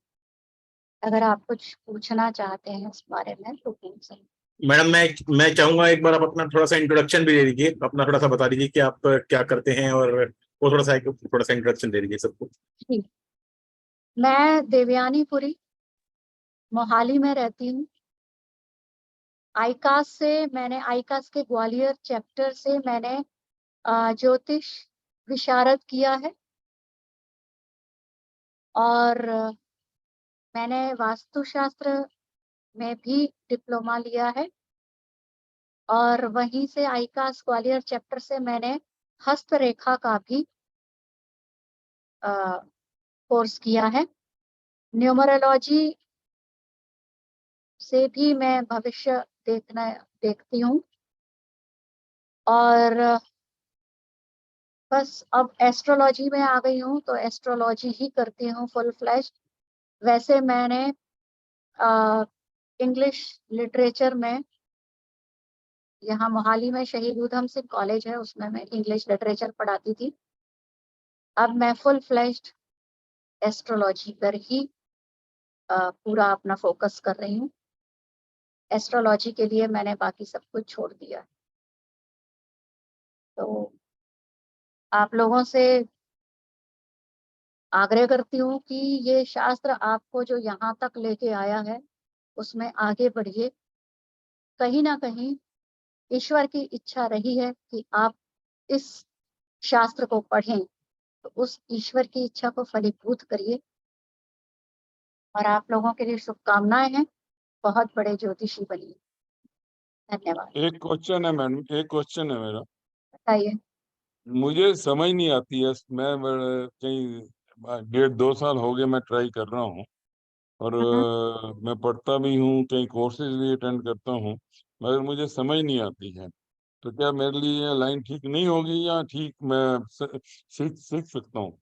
अगर आप कुछ पूछना चाहते हैं इस बारे में तो पूछ सकते। मैडम, मैं चाहूंगा एक बार आप अपना थोड़ा सा इंट्रोडक्शन भी दे दीजिए, अपना थोड़ा सा बता दीजिए कि आप क्या करते हैं, और वो थोड़ा सा इंट्रोडक्शन दे दीजिए सबको। ठीक, मैं देवयानी पुरी मोहाली में रहती हूँ। आईकास के ग्वालियर चैप्टर से मैंने ज्योतिष विशारद किया है, और मैंने वास्तुशास्त्र में भी डिप्लोमा लिया है, और वहीं से आईकास ग्वालियर चैप्टर से मैंने हस्तरेखा का भी कोर्स किया है। न्यूमरोलॉजी से भी मैं भविष्य देखती हूँ, और बस अब एस्ट्रोलॉजी में आ गई हूँ तो एस्ट्रोलॉजी ही करती हूँ फुल फ्लैश। वैसे मैंने इंग्लिश लिटरेचर में, यहाँ मोहाली में शहीद उधम सिंह कॉलेज है, उसमें मैं इंग्लिश लिटरेचर पढ़ाती थी। अब मैं फुल फ्लैश्ड एस्ट्रोलॉजी पर ही पूरा अपना फोकस कर रही हूँ। एस्ट्रोलॉजी के लिए मैंने बाकी सब कुछ छोड़ दिया है। तो आप लोगों से आग्रह करती हूँ कि ये शास्त्र आपको जो यहाँ तक लेके आया है उसमें आगे बढ़िए। कहीं ना कहीं ईश्वर की इच्छा रही है कि आप इस शास्त्र को पढ़ें, तो उस ईश्वर की इच्छा को फलीभूत करिए। और आप लोगों के लिए शुभकामनाएं हैं, बहुत बड़े ज्योतिषी बनिए। धन्यवाद। एक क्वेश्चन है मैडम, एक क्वेश्चन है मेरा। बताइए। मुझे समझ नहीं आती है। मैं कहीं 1.5-2 साल हो गए मैं ट्राई कर रहा हूँ, और मैं पढ़ता भी हूँ, कई कोर्सेज भी अटेंड करता हूँ, मगर मुझे समझ नहीं आती है। तो क्या मेरे लिए ये लाइन ठीक नहीं होगी, या ठीक मैं सीख सकता हूँ?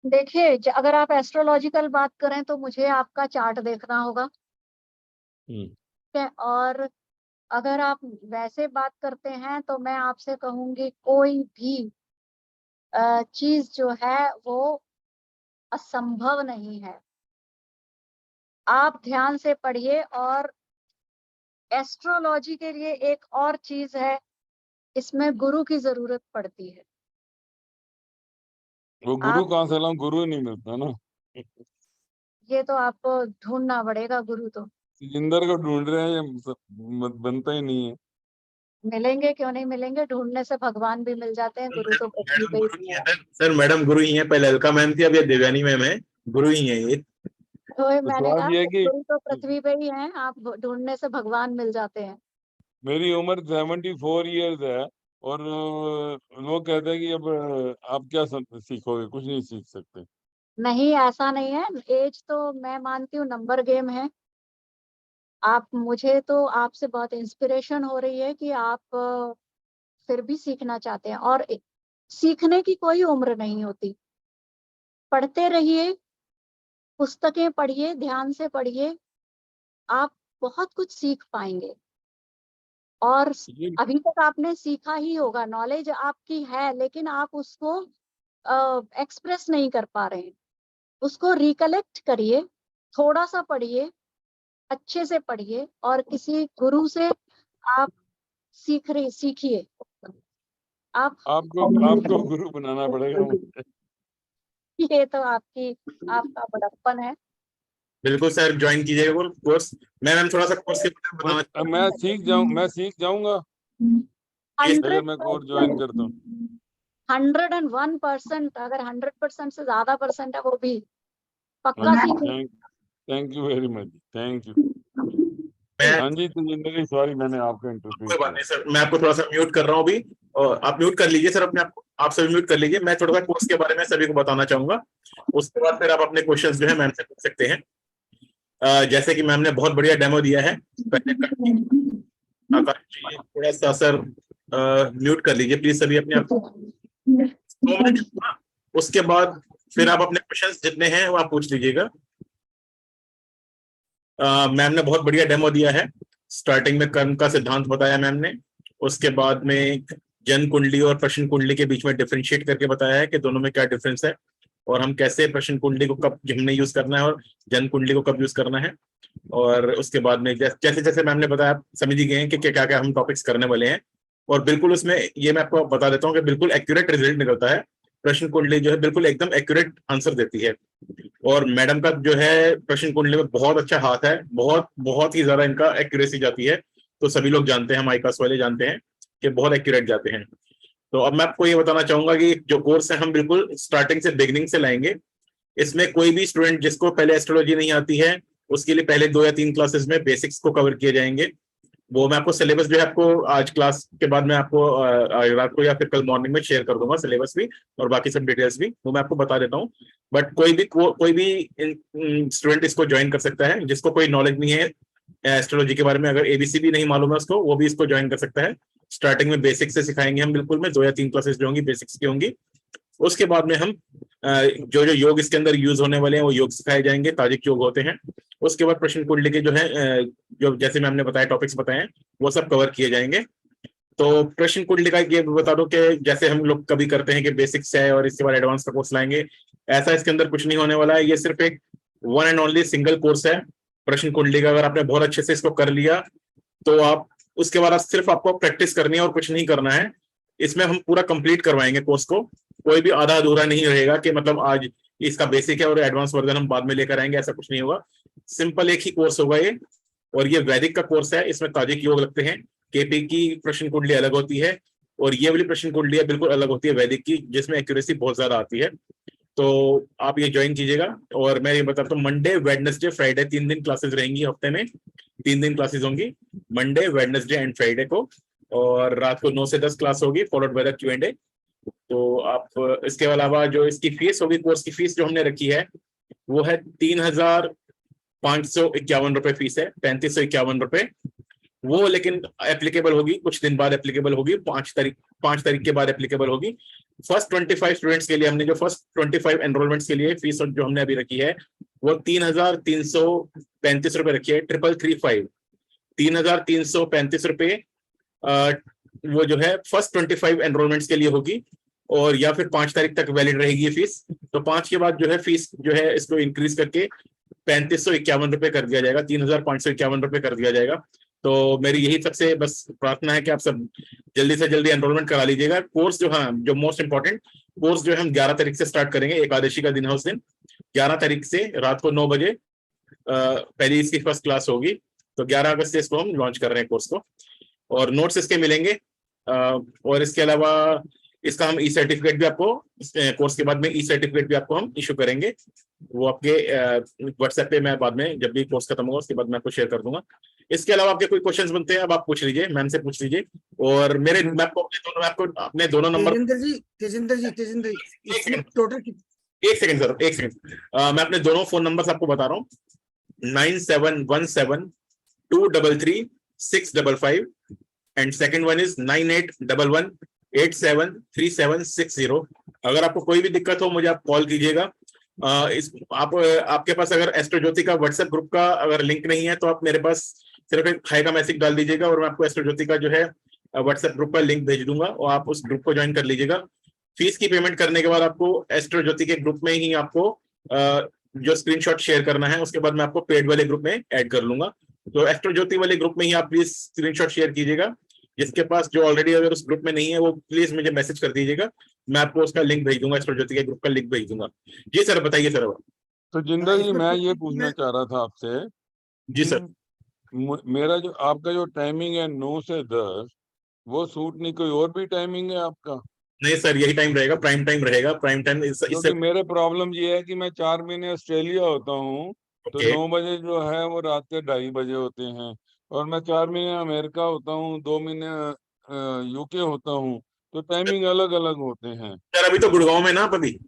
देखिए, अगर आप एस्ट्रोलॉजिकल बात करें तो मुझे आपका चार्ट देखना होगा, ठीक है। और अगर आप वैसे बात करते हैं तो मैं आपसे कहूंगी कोई भी चीज जो है वो असंभव नहीं है। आप ध्यान से पढ़िए। और एस्ट्रोलॉजी के लिए एक और चीज है इसमें गुरु की जरूरत पड़ती है। वो गुरु आप कहाँ से लाऊं, गुरु नहीं मिलता ना। ये तो आपको ढूंढना पड़ेगा गुरु तो। जिंदर को ढूंढ रहे हैं, ये बनता ही नहीं है। मिलेंगे, क्यों नहीं मिलेंगे, ढूंढने से भगवान भी मिल जाते हैं, गुरु तो पृथ्वी मैडम पे गुरु ही ही है। है सर, मैडम गुरु ही है। पहले अलका मैम थी, अब ये देवयानी मैम है। गुरु ही है ये। तो तो मैंने सवाल कहा ये है कि गुरु तो पृथ्वी पे ही हैं, आप ढूंढने से भगवान मिल जाते हैं। मेरी उम्र 74 ईयर्स है, और लोग कहते हैं कि अब आप क्या सीखोगे, कुछ नहीं सीख सकते। नहीं, ऐसा नहीं है। एज तो मैं मानती हूँ नंबर गेम है। आप, मुझे तो आपसे बहुत इंस्पिरेशन हो रही है कि आप फिर भी सीखना चाहते हैं, और सीखने की कोई उम्र नहीं होती। पढ़ते रहिए, पुस्तकें पढ़िए, ध्यान से पढ़िए, आप बहुत कुछ सीख पाएंगे। और ये अभी तक आपने सीखा ही होगा, नॉलेज आपकी है, लेकिन आप उसको एक्सप्रेस नहीं कर पा रहे हैं। उसको रिकलेक्ट करिए, थोड़ा सा पढ़िए, अच्छे से पढ़िए, और किसी गुरु से आप सीखिए आप। आपको गुरु बनाना पड़ेगा मुझे। ये तो आपका बड़प्पन है। बिल्कुल सर, ज्वाइन कीजिएगा वो कोर्स। मैम थोड़ा सा कोर्स के बारे में बताना अब चाहूंगा। मैं सीख जाऊंगा जी अगर मैं कोर्स ज्वाइन 100%, करता हूँ। 101%, अगर 100% से ज्यादा परसेंट है वो भी हाँ पक्का जी, सीखिए। Thank you very much, thank you. मैं हाँ जी, तो जिंदगी, सॉरी मैंने आपको इंटरफेयर कोई बात किया। नहीं सर, मैं आपको थोड़ा सा म्यूट कर रहा हूँ अभी। और आप म्यूट कर लीजिए सर अपने आप को, आप सभी म्यूट कर लीजिए। मैं थोड़ा सा कोर्स के बारे में सभी को बताना चाहूंगा। उसके बाद फिर आप अपने क्वेश्चंस जो है मैम से पूछ सकते हैं। जैसे कि मैम ने बहुत बढ़िया डेमो दिया है। आकाश जी थोड़ा सा सर म्यूट कर लीजिए प्लीज सभी अपने आप को। 2 मिनट, उसके बाद फिर आप अपने क्वेश्चंस जितने हैं वो आप पूछ लीजिएगा। मैम ने बहुत बढ़िया डेमो दिया है। स्टार्टिंग में कर्म का सिद्धांत बताया मैम ने। उसके बाद में जन कुंडली और प्रश्न कुंडली के बीच में डिफरेंशिएट करके बताया है कि दोनों में क्या डिफरेंस है, और हम कैसे प्रश्न कुंडली को कब हमने यूज करना है और जन कुंडली को कब यूज करना है। और उसके बाद में जैसे जैसे मैम ने बताया, आप समझ ही गए हैं कि क्या क्या हम टॉपिक्स करने वाले हैं। और बिल्कुल उसमें ये मैं आपको बता देता हूँ कि बिल्कुल एक्यूरेट रिजल्ट निकलता है। प्रश्न कुंडली जो है बिल्कुल एकदम एक्यूरेट आंसर देती है। और मैडम का जो है प्रश्न कुंडली में बहुत अच्छा हाथ है, बहुत बहुत ही ज्यादा इनका एक्यूरेसी जाती है। तो सभी लोग जानते हैं, हम आईकास वाले जानते हैं कि बहुत एक्यूरेट जाते हैं। तो अब मैं आपको ये बताना चाहूंगा कि जो कोर्स है हम बिल्कुल स्टार्टिंग से बिगनिंग से लाएंगे। इसमें कोई भी स्टूडेंट जिसको पहले एस्ट्रोलॉजी नहीं आती है, उसके लिए पहले 2 या 3 क्लासेस में बेसिक्स को कवर किए जाएंगे। वो मैं आपको सिलेबस जो है आपको आज क्लास के बाद में आपको रात को या फिर कल मॉर्निंग में शेयर कर दूंगा, सिलेबस भी और बाकी सब डिटेल्स भी वो मैं आपको बता देता हूँ। बट कोई भी स्टूडेंट इसको ज्वाइन कर सकता है जिसको कोई नॉलेज नहीं है एस्ट्रोलॉजी के बारे में। अगर एबीसी भी नहीं मालूम है उसको, वो भी इसको ज्वाइन कर सकता है। स्टार्टिंग में बेसिक से सिखाएंगे हम, बिल्कुल में 2 या 3 क्लासेस जो होंगी बेसिक्स की होंगी। उसके बाद में हम जो जो योग इसके अंदर यूज होने वाले हैं वो योग सिखाए जाएंगे, ताजिक योग होते हैं। उसके बाद प्रश्न कुंडली के जो है जो जैसे मैं हमने बताया टॉपिक्स बताए हैं वो सब कवर किए जाएंगे। तो प्रश्न कुंडली का ये बता दो कि जैसे हम लोग कभी करते हैं कि बेसिक्स है और इसके बाद एडवांस का कोर्स लाएंगे, ऐसा इसके अंदर कुछ नहीं होने वाला है। ये सिर्फ एक one and only single course है प्रश्न कुंडली का। अगर आपने बहुत अच्छे से इसको कर लिया तो आप उसके बाद सिर्फ आपको प्रैक्टिस करनी है और कुछ नहीं करना है। इसमें हम पूरा कंप्लीट करवाएंगे कोर्स को, कोई भी आधा अधूरा नहीं रहेगा कि मतलब आज इसका बेसिक है और एडवांस वर्जन हम बाद में लेकर आएंगे, ऐसा कुछ नहीं होगा। सिंपल एक ही कोर्स होगा ये। और ये वैदिक का कोर्स है, इसमें ताजिक योग लगते हैं। केपी की प्रश्न कुंडली अलग होती है और ये वाली प्रश्न कुंडली बिल्कुल अलग होती है वैदिक की, जिसमें एक्यूरेसी बहुत ज्यादा आती है। तो आप ये ज्वाइन कीजिएगा। और मैं ये बताता हूँ, मंडे वेडनेसडे फ्राइडे 3 दिन क्लासेस रहेंगी हफ्ते में। 3 दिन क्लासेस होंगी, मंडे वेडनेसडे एंड फ्राइडे को। और रात को 9 से 10 क्लास होगी फॉलोड बाय द Q&A। तो आप इसके अलावा जो इसकी फीस होगी, कोर्स की फीस जो हमने रखी है वो है 3,551 रुपए फीस है, 3,551 रुपए। वो लेकिन एप्लीकेबल होगी कुछ दिन बाद, एप्लीकेबल होगी 5 तारीख के बाद एप्लीकेबल होगी। फर्स्ट 25 स्टूडेंट्स के लिए हमने जो फर्स्ट 25 एनरोलमेंट्स के लिए फीस जो हमने अभी रखी है वो 3,335 रुपए रखी है, 3,335 3,335 रुपए वो जो है फर्स्ट 25 एनरोलमेंट्स के लिए होगी। और या फिर 5 तारीख तक वैलिड रहेगी ये फीस। तो 5 के बाद जो है फीस जो है इसको इंक्रीज करके 3,551 रुपए कर दिया जाएगा, 3,551 रुपए कर दिया जाएगा। तो मेरी यही सबसे बस प्रार्थना है कि आप सब जल्दी से जल्दी एनरोलमेंट करा लीजिएगा। कोर्स जो, हाँ, जो मोस्ट इंपॉर्टेंट कोर्स जो है हम 11 तारीख से स्टार्ट करेंगे, एकादशी का दिन है उस दिन। 11 तारीख से रात को 9 बजे पहली इसकी फर्स्ट क्लास होगी। तो 11 अगस्त से इसको हम लॉन्च कर रहे हैं कोर्स को, और नोट्स इसके मिलेंगे। और इसके अलावा इसका हम ई सर्टिफिकेट भी आपको, कोर्स के बाद में ई सर्टिफिकेट भी आपको हम इशू करेंगे। वो आपके व्हाट्सएप पे मैं बाद में, जब भी कोर्स खत्म होगा उसके बाद मैं आपको शेयर कर दूंगा। इसके अलावा आपके कोई क्वेश्चंस बनते हैं, अब आप पूछ लीजिए, मैम से पूछ लीजिए। और मैं आपको अपने दोनों नंबर, तेजिंदर जी एक इसमें सेकंड टोटल एक सेकंड सर, एक सेकंड। मैं अपने दोनों फोन नंबर आपको बता रहा हूँ, 9717233655 एंड सेकंड वन इज 9811873760। अगर आपको कोई भी दिक्कत हो मुझे आप कॉल कीजिएगा। आपके पास अगर एस्ट्रो ज्योति का व्हाट्सएप ग्रुप का अगर लिंक नहीं है तो आप मेरे पास सिर्फ एक हाई का मैसेज डाल दीजिएगा और मैं आपको एस्ट्रो ज्योति का जो है व्हाट्सएप ग्रुप का लिंक भेज दूंगा और आप उस ग्रुप को ज्वाइन कर लीजिएगा। फीस की पेमेंट करने के बाद आपको एस्ट्रो ज्योति के ग्रुप में ही आपको जो स्क्रीनशॉट शेयर करना है, उसके बाद मैं आपको पेड वाले ग्रुप में ऐड कर लूंगा। तो एस्ट्रो ज्योति वाले ग्रुप में ही आप प्लीज स्क्रीनशॉट शेयर कीजिएगा। जिसके पास, जो ऑलरेडी अगर उस ग्रुप में नहीं है, वो प्लीज मुझे मैसेज कर दीजिएगा, मैं आपको उसका लिंक भेज दूंगा, एस्ट्रो ज्योति के ग्रुप का लिंक भेज दूंगा। जी सर, बताइए सर। तो जिंदा जी मैं ये पूछना चाह रहा था आपसे जी सर। मेरा जो आपका जो टाइमिंग है 9 से 10, वो सूट नहीं, कोई और भी टाइमिंग है आपका? नहीं सर, यही टाइम रहेगा, प्राइम टाइम रहेगा। प्राइम टाइम इससे मेरे प्रॉब्लम ये है कि मैं 4 महीने ऑस्ट्रेलिया होता हूँ, तो 9 बजे जो है वो रात के 2:30 बजे होते हैं, और मैं 4 महीने अमेरिका होता हूँ, 2 महीने यूके होता हूँ, तो टाइमिंग अलग अलग होते हैं। सर अभी तो गुड़गांव में ना आप अभी?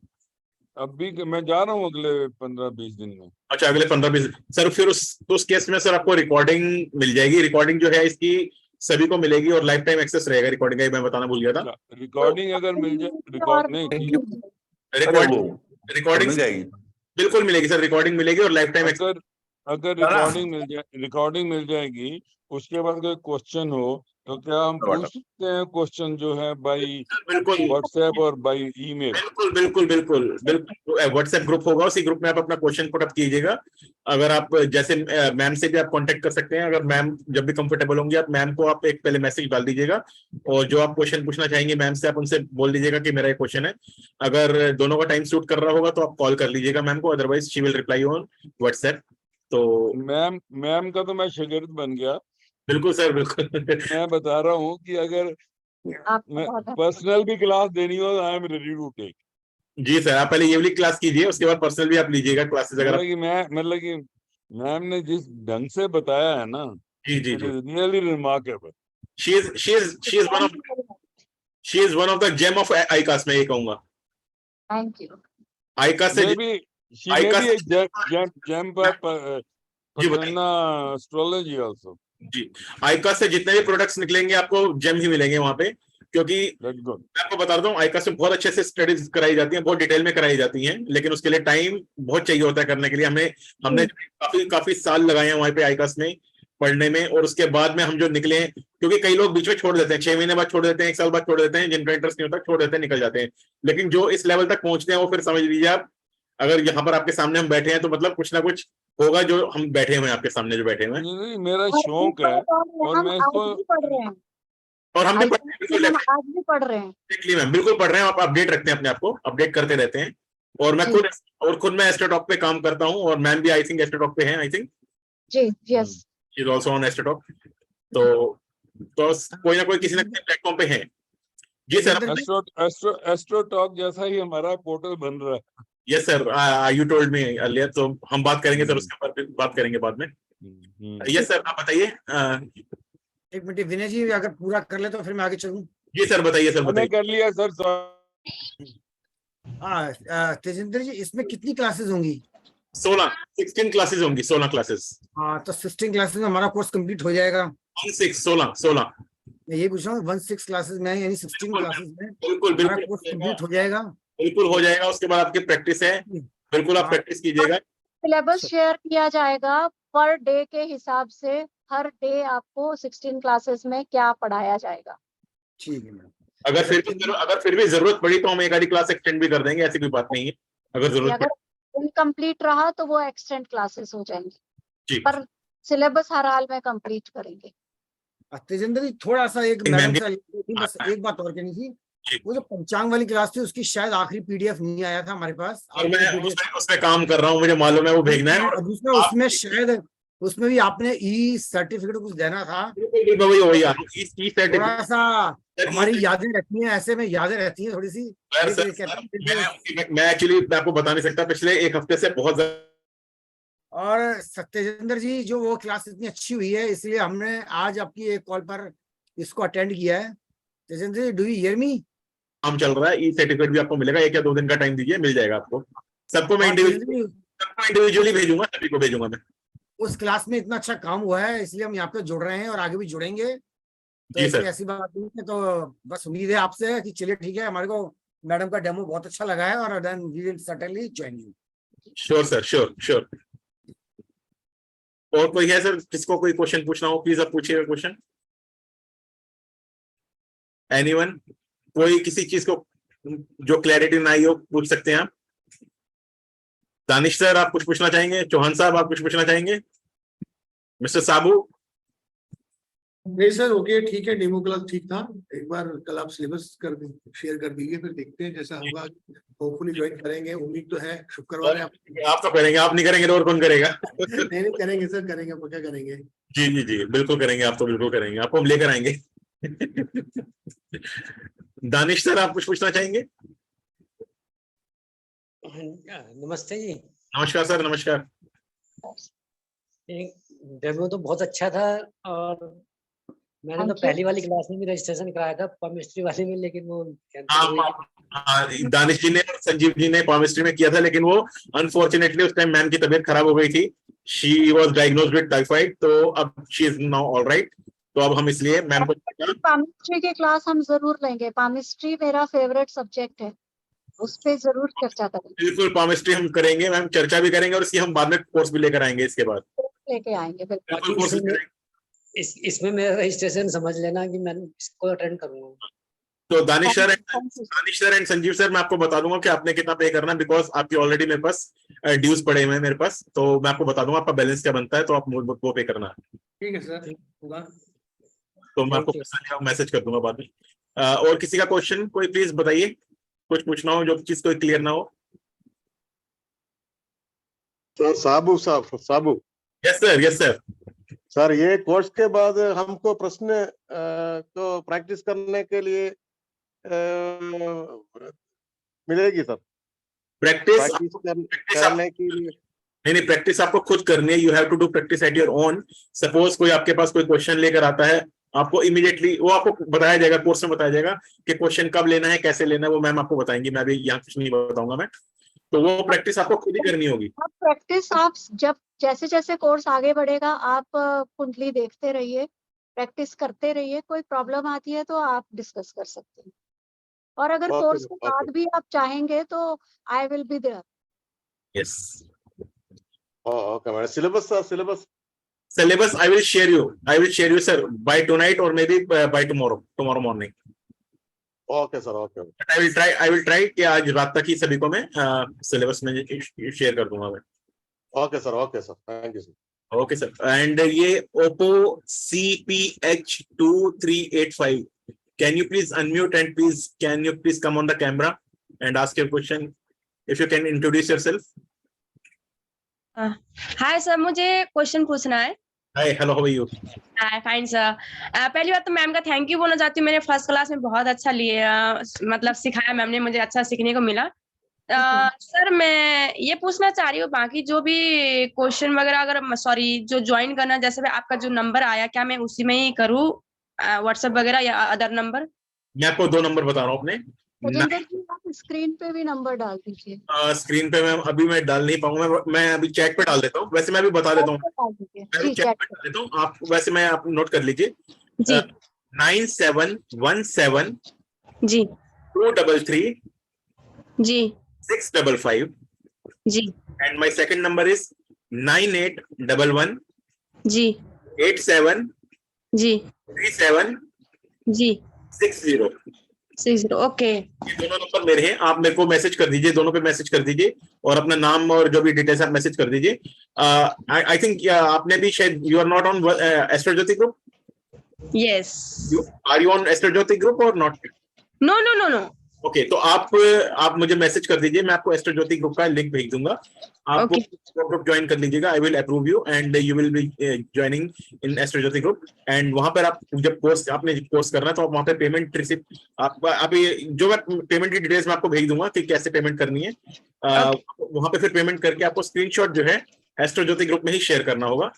अभी मैं जा रहा हूँ अगले 15-20 दिन में। अच्छा, अगले 15-20 सर, फिर उस केस में सर आपको रिकॉर्डिंग मिल जाएगी। रिकॉर्डिंग जो है इसकी सभी को मिलेगी और लाइफ टाइम एक्सेस रहेगा रिकॉर्डिंग का, मैं बताना भूल गया था। रिकॉर्डिंग अगर मिल जाए, रिकॉर्ड नहीं, रिकॉर्डिंग मिल जाएगी। बिल्कुल मिलेगी सर, रिकॉर्डिंग मिलेगी और लाइफ टाइम। अगर रिकॉर्डिंग मिल जाएगी, उसके बाद कोई क्वेश्चन हो तो क्या हम पूछ सकते हैं क्वेश्चन जो है बाई बिल्कुल व्हाट्सएप और बाई ईमेल? बिल्कुल बिल्कुल बिल्कुल बिल्कुल व्हाट्सएप ग्रुप होगा, उसी ग्रुप में आप अपना क्वेश्चन पुट अप कीजिएगा। अगर आप जैसे मैम से भी आप कांटेक्ट कर सकते हैं, अगर मैम जब भी कंफर्टेबल होंगी, आप मैम को आप एक पहले मैसेज डाल दीजिएगा और जो आप क्वेश्चन पूछना चाहेंगे मैम से, आप उनसे बोल दीजिएगा कि मेरा एक क्वेश्चन है। अगर दोनों का टाइम सूट कर रहा होगा तो आप कॉल कर लीजिएगा मैम को, otherwise she will reply on WhatsApp. तो मैम का तो मैं शागिर्द बन गया। बिल्कुल सर, बिल्कुल। मैं बता रहा हूँ कि अगर मैं पर्सनल भी क्लास देनी हो, I am ready to take. जी सर, आप पहले ये वाली क्लास कीजिए, उसके बाद पर्सनल भी आप लीजिएगा क्लासेस। अगर मतलब कि मैम ने जिस ढंग से बताया है ना, जी जी जी, really remarkable. She is one of the gem of iCast, मैं ये कहूंगा। Thank you. आईकास्ट से एस्ट्रोलॉजी आल्सो। जी, आईकास्ट से जितने भी प्रोडक्ट्स निकलेंगे आपको जेम ही मिलेंगे वहां पे, क्योंकि मैं आपको बता रहा हूँ आईकास्ट में बहुत अच्छे से स्टडीज कराई जाती हैं, बहुत डिटेल में कराई जाती हैं, लेकिन उसके लिए टाइम बहुत चाहिए होता है करने के लिए। हमने काफी साल लगाए हैं वहां पे आईकास्ट में पढ़ने में, और उसके बाद में हम जो निकले हैं, क्योंकि कई लोग बीच में छोड़ देते हैं, 6 महीने बाद छोड़ देते हैं, 1 साल बाद छोड़ देते हैं, जिनका इंटरेस्ट नहीं होता छोड़ देते हैं, निकल जाते हैं। लेकिन जो इस लेवल तक पहुंचते हैं वो फिर समझ लीजिए आप, अगर यहाँ पर आपके सामने हम बैठे हैं तो मतलब कुछ ना कुछ होगा जो हम बैठे हुए हैं आपके सामने जो बैठे हुए हैं। मेरा शौक है और मैं इसको पढ़ रहे हैं, और हम भी आज भी पढ़ रहे हैं। एक्चुअली मैम बिल्कुल पढ़ रहे हैं, आप अपडेट रखते हैं अपने आप को, अपडेट करते रहते हैं। और मैं खुद मैं एस्ट्रोटॉक पे काम करता हूँ, और मैम भी आई थिंक एस्ट्रोटॉक पे हैं, आई थिंक। जी, yes, she is also on Astrotalk. तो कोई ना कोई किसी न किसी प्लेटफॉर्म पे है। जी सर। एस्ट्रोटॉक जैसा ही हमारा पोर्टल बन रहा है। Yes sir, you told me earlier, तो हम बात करेंगे सर, उसके ऊपर बात करेंगे बाद में। यस सर, आप बताइए। एक मिनट विनय जी, अगर पूरा कर ले तो फिर मैं आगे चलूं। जी सर, बताइए सर, बताइए। कर लिया सर। तेजिंदर जी, इसमें कितनी क्लासेस होंगी? 16 क्लासेस होंगी, 16 क्लासेस। हाँ, तो 16 क्लासेस में हमारा कोर्स कंप्लीट हो जाएगा। 16 मैं ये पूछ रहा हूँ, 16 क्लासेस में यानी 16 क्लासेस में बिल्कुल हमारा कोर्स कंप्लीट हो जाएगा। बिल्कुल हो जाएगा। उसके बाद आपकी प्रैक्टिस है, बिल्कुल आप प्रैक्टिस कीजिएगा। सिलेबस शेयर किया जाएगा पर डे के हिसाब से, हर डे आपको 16 क्लासेस में क्या पढ़ाया जाएगा। ठीक है मैम। अगर फिर भी जरूरत पड़ी तो हम एक आधी क्लास एक्सटेंड भी कर देंगे, ऐसी कोई बात नहीं है। अगर जरूरत पड़ी, इनकम्प्लीट रहा तो वो एक्सटेंड क्लासेस हो जाएंगी, जी, पर सिलेबस हर हाल में कंप्लीट करेंगे। तेजेंद्र जी थोड़ा सा एक मैम मैडम जी। से बस एक बात और कहनी थी। जी। वो जो पंचांग वाली क्लास थी उसकी शायद आखिरी पीडीएफ नहीं आया था हमारे पास। और मैं उसमें काम कर रहा हूँ, मुझे मालूम है वो भेजना है। और दूसरा उसमें शायद उसमें भी आपने ई सर्टिफिकेट कुछ देना था। वही थोड़ा सा हमारी यादें रहती हैं, ऐसे में यादें रहती हैं थोड़ी सी। मैं एक्चुअली आपको बता नहीं सकता, पिछले एक हफ्ते से बहुत और सत्येंद्र जी जो वो क्लास इतनी अच्छी हुई है इसलिए हमने आज आपकी एक कॉल पर इसको अटेंड किया है। तेजेंद्र जी, डू यू हियर मी? काम चल रहा है, ई सर्टिफिकेट भी आपको मिलेगा, 1 या 2 दिन का टाइम दीजिए, मिल जाएगा आपको। सबको मैं इंडिविजुअली भेजूंगा, सभी को भेजूंगा मैं। उस क्लास में इतना अच्छा काम हुआ है इसलिए हम यहाँ पे जुड़ रहे हैं और आगे भी जुड़ेंगे। तो जी इसमें सर। ऐसी बात नहीं है। तो बस उम्मीद है आपसे कि चलिए ठीक है, हमारे को मैडम का डेमो बहुत अच्छा लगा है और then we will certainly join you. Sure sir, sure sure. और कोई है सर, किसको कोई क्वेश्चन पूछना हो प्लीज आप पूछिएगा क्वेश्चन। एनीवन, कोई किसी चीज को जो क्लैरिटी ना आई हो पूछ सकते हैं आप। दानिश सर आप कुछ पूछना चाहेंगे? चौहान साहब आप कुछ पूछना चाहेंगे? मिस्टर साबू? नहीं सर, ओके ठीक है, डेमो क्लास ठीक था। एक बार कल आप सिलेबस शेयर कर दीजिए, फिर देखते हैं जैसा होगा। होपफुली ज्वाइन करेंगे, उम्मीद तो है। शुक्रवार है आप तो करेंगे, आप नहीं करेंगे तो और कौन करेगा? नहीं करेंगे सर, करेंगे, पक्का करेंगे। जी जी जी बिल्कुल करेंगे, आप तो बिल्कुल करेंगे, आपको हम लेकर आएंगे। दानिश सर आप कुछ पूछना चाहेंगे? नमस्ते जी। नमस्कार सर, नमस्कार। डेमो तो बहुत अच्छा था और मैंने तो पहली वाली क्लास में भी रजिस्ट्रेशन कराया था केमिस्ट्री वाली में, लेकिन वो दानिश जी ने और संजीव जी ने केमिस्ट्री में किया था, लेकिन वो अनफॉर्चुनेटली उस टाइम मैम की तबीयत खराब हो गई थी। She was diagnosed with typhoid, तो अब she is now all right. तो अब हम इसलिए मैम को केमिस्ट्री की क्लास हम जरूर लेंगे। केमिस्ट्री मेरा फेवरेट सब्जेक्ट है, उस पे जरूर चर्चा करेंगे। बिल्कुल केमिस्ट्री हम करेंगे मैम, चर्चा भी करेंगे और इसकी हम बाद में कोर्स भी लेकर आएंगे इसके बाद। लेके आएंगे बिल्कुल। इसमें मेरा रजिस्ट्रेशन समझ लेना कि मैं इसको अटेंड करूंगा। तो Danish sir and Sanjeev sir मैं आपको बता दूंगा कि आपने कितना पे करना है, बिकॉज आपकी ऑलरेडी मेरे पास ड्यूज पड़े हुए हैं मेरे पास, तो मैं आपको बता दूंगा आपका बैलेंस क्या बनता है, तो आप वो पे करना है। ठीक है सर, होगा। तो मैं आपको मैसेज कर दूंगा बाद में। और किसी का क्वेश्चन कोई प्लीज बताइए, कुछ पूछना हो जो चीज कोई क्लियर ना हो। Sir Sabu yes sir, yes sir. Sir ये कोर्स के बाद हमको प्रश्न को प्रैक्टिस करने के लिए मिलेगी सर? प्रैक्टिस करने के लिए नहीं, प्रैक्टिस आपको खुद करनी है। You have to do practice at your own. Suppose कोई आपके पास कोई क्वेश्चन लेकर आता है, आपको इमीडिएटली वो आपको बताया जाएगा, कोर्स में बताया जाएगा कि क्वेश्चन कब लेना है, कैसे लेना है, वो मैम आपको बताएंगी। मैं अभी यहाँ कुछ नहीं बताऊंगा मैं, तो वो प्रैक्टिस आपको खुद ही करनी होगी। प्रैक्टिस आप जब जैसे जैसे कोर्स आगे बढ़ेगा आप कुंडली देखते रहिए, प्रैक्टिस करते रहिए। कोई प्रॉब्लम आती है तो आप डिस्कस कर सकते हैं, और अगर कोर्स के बाद भी आप चाहेंगे तो I will be there. Yes okay madam. syllabus I will share you sir by tonight or maybe by tomorrow morning. Okay sir, okay. I will try कि आज रात तक ही सभी को मैं सिलेबस में शेयर कर दूंगा मैं। Okay sir, thank you sir. Okay sir. And ये Oppo CPH2385, can you please unmute and can you please come on the camera and ask your question? If you can introduce yourself. Hi sir, मुझे question पूछना है। Hi, hello, how are you? Hi, fine sir. पहली बात तो ma'am का thank you बोलना चाहती हूँ। मैंने फर्स्ट क्लास में बहुत अच्छा मतलब सिखाया मैम ने, मुझे अच्छा सीखने को मिला। सर मैं ये पूछना चाह रही हूँ, बाकी जो भी क्वेश्चन वगैरह अगर जो ज्वाइन करना, जैसे आपका जो नंबर आया, क्या मैं उसी में ही करूँ व्हाट्सएप वगैरह या अदर नंबर? मैं आपको 2 नंबर बता रहा हूँ अपने। आप स्क्रीन पे भी नंबर डाल दीजिए। स्क्रीन पे मैं डाल नहीं पाऊंगा, मैं अभी चैट पे डाल देता हूँ। वैसे मैं भी बता देता हूँ, चैट पे डाल देता हूँ। आप वैसे मैं आप नोट कर लीजिए। 9717 जी 233 जी 655 जी, and my second number is 9811 जी 87 जी 37 जी 60। ओके। ये दोनों नंबर मेरे हैं, आप मेरे को मैसेज कर दीजिए, दोनों पे मैसेज कर दीजिए और अपना नाम और जो भी डिटेल्स आप मैसेज कर दीजिए। आई थिंक आपने भी शायद, you are not on Astro Jyoti group? Yes. Are you on Astro Jyoti group or not? No. Okay तो आप मुझे मैसेज कर दीजिए, मैं आपको एस्ट्रो ज्योति ग्रुप का लिंक भेज दूंगा, आप Okay. ग्रुप ज्वाइन कर लीजिएगा। I will approve you and you will be joining in astro Jyoti group. And वहां पर आप जब आपने कोर्स करना है तो आप वहां पे पेमेंट रिसिप्ट अभी जो मैं पेमेंट की डिटेल्स मैं आपको भेज दूंगा कि कैसे पेमेंट करनी है। वहां पे फिर पेमेंट करके आपको स्क्रीनशॉट जो है एस्ट्रो ज्योति ग्रुप में ही शेयर करना होगा।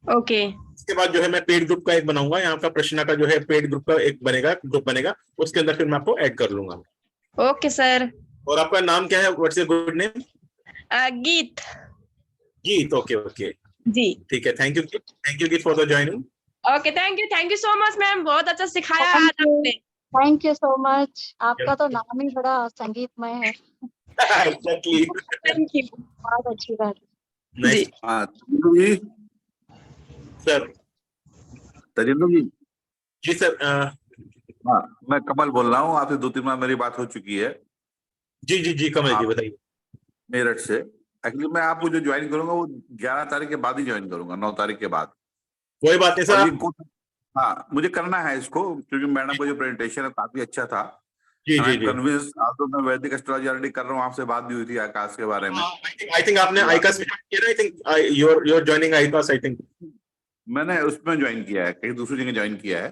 Okay. उसके बाद जो है मैं पेड ग्रुप का एक बनाऊंगा, यहाँ का प्रश्न का जो है पेड ग्रुप का एक ग्रुप बनेगा, उसके अंदर फिर मैं आपको ऐड कर लूंगा। Okay, sir. और आपका नाम क्या है? What's your good name? गीत। गीत, ओके जी। ठीक है, थैंक यू गीत for the joining. Okay, thank you so much ma'am, बहुत अच्छा सिखाया आज Thank you. आपने। Thank you so much. आपका तो नाम ही बड़ा संगीतमय है। Exactly. Thank you. बहुत अच्छी बात। Nice. जी सर तजिंदर जी, जी सर हाँ मैं कमल बोल रहा हूँ, आपसे 2-3 बार मेरी बात हो चुकी है जी कमल जी आप बताइए। मेरठ से। एक्चुअली मैं आपको जो ज्वाइन करूंगा वो 11 तारीख के बाद ही ज्वाइन करूंगा, 9 तारीख के बाद। कोई बात नहीं और सर, ये कोर्स हाँ मुझे करना है इसको, क्योंकि मैडम का जो प्रेजेंटेशन है काफी अच्छा था। जी कन्विंस आप तो मैं वैदिक एस्ट्रोलॉजी ऑलरेडी कर रहा हूँ, आपसे बात भी हुई थी आकाश के बारे में। आई थिंक आपने आईकास में ज्वाइन किया ना? I think you're joining iCAS, I think मैंने उसमें ज्वाइन किया है, कहीं दूसरी जगह ज्वाइन किया है।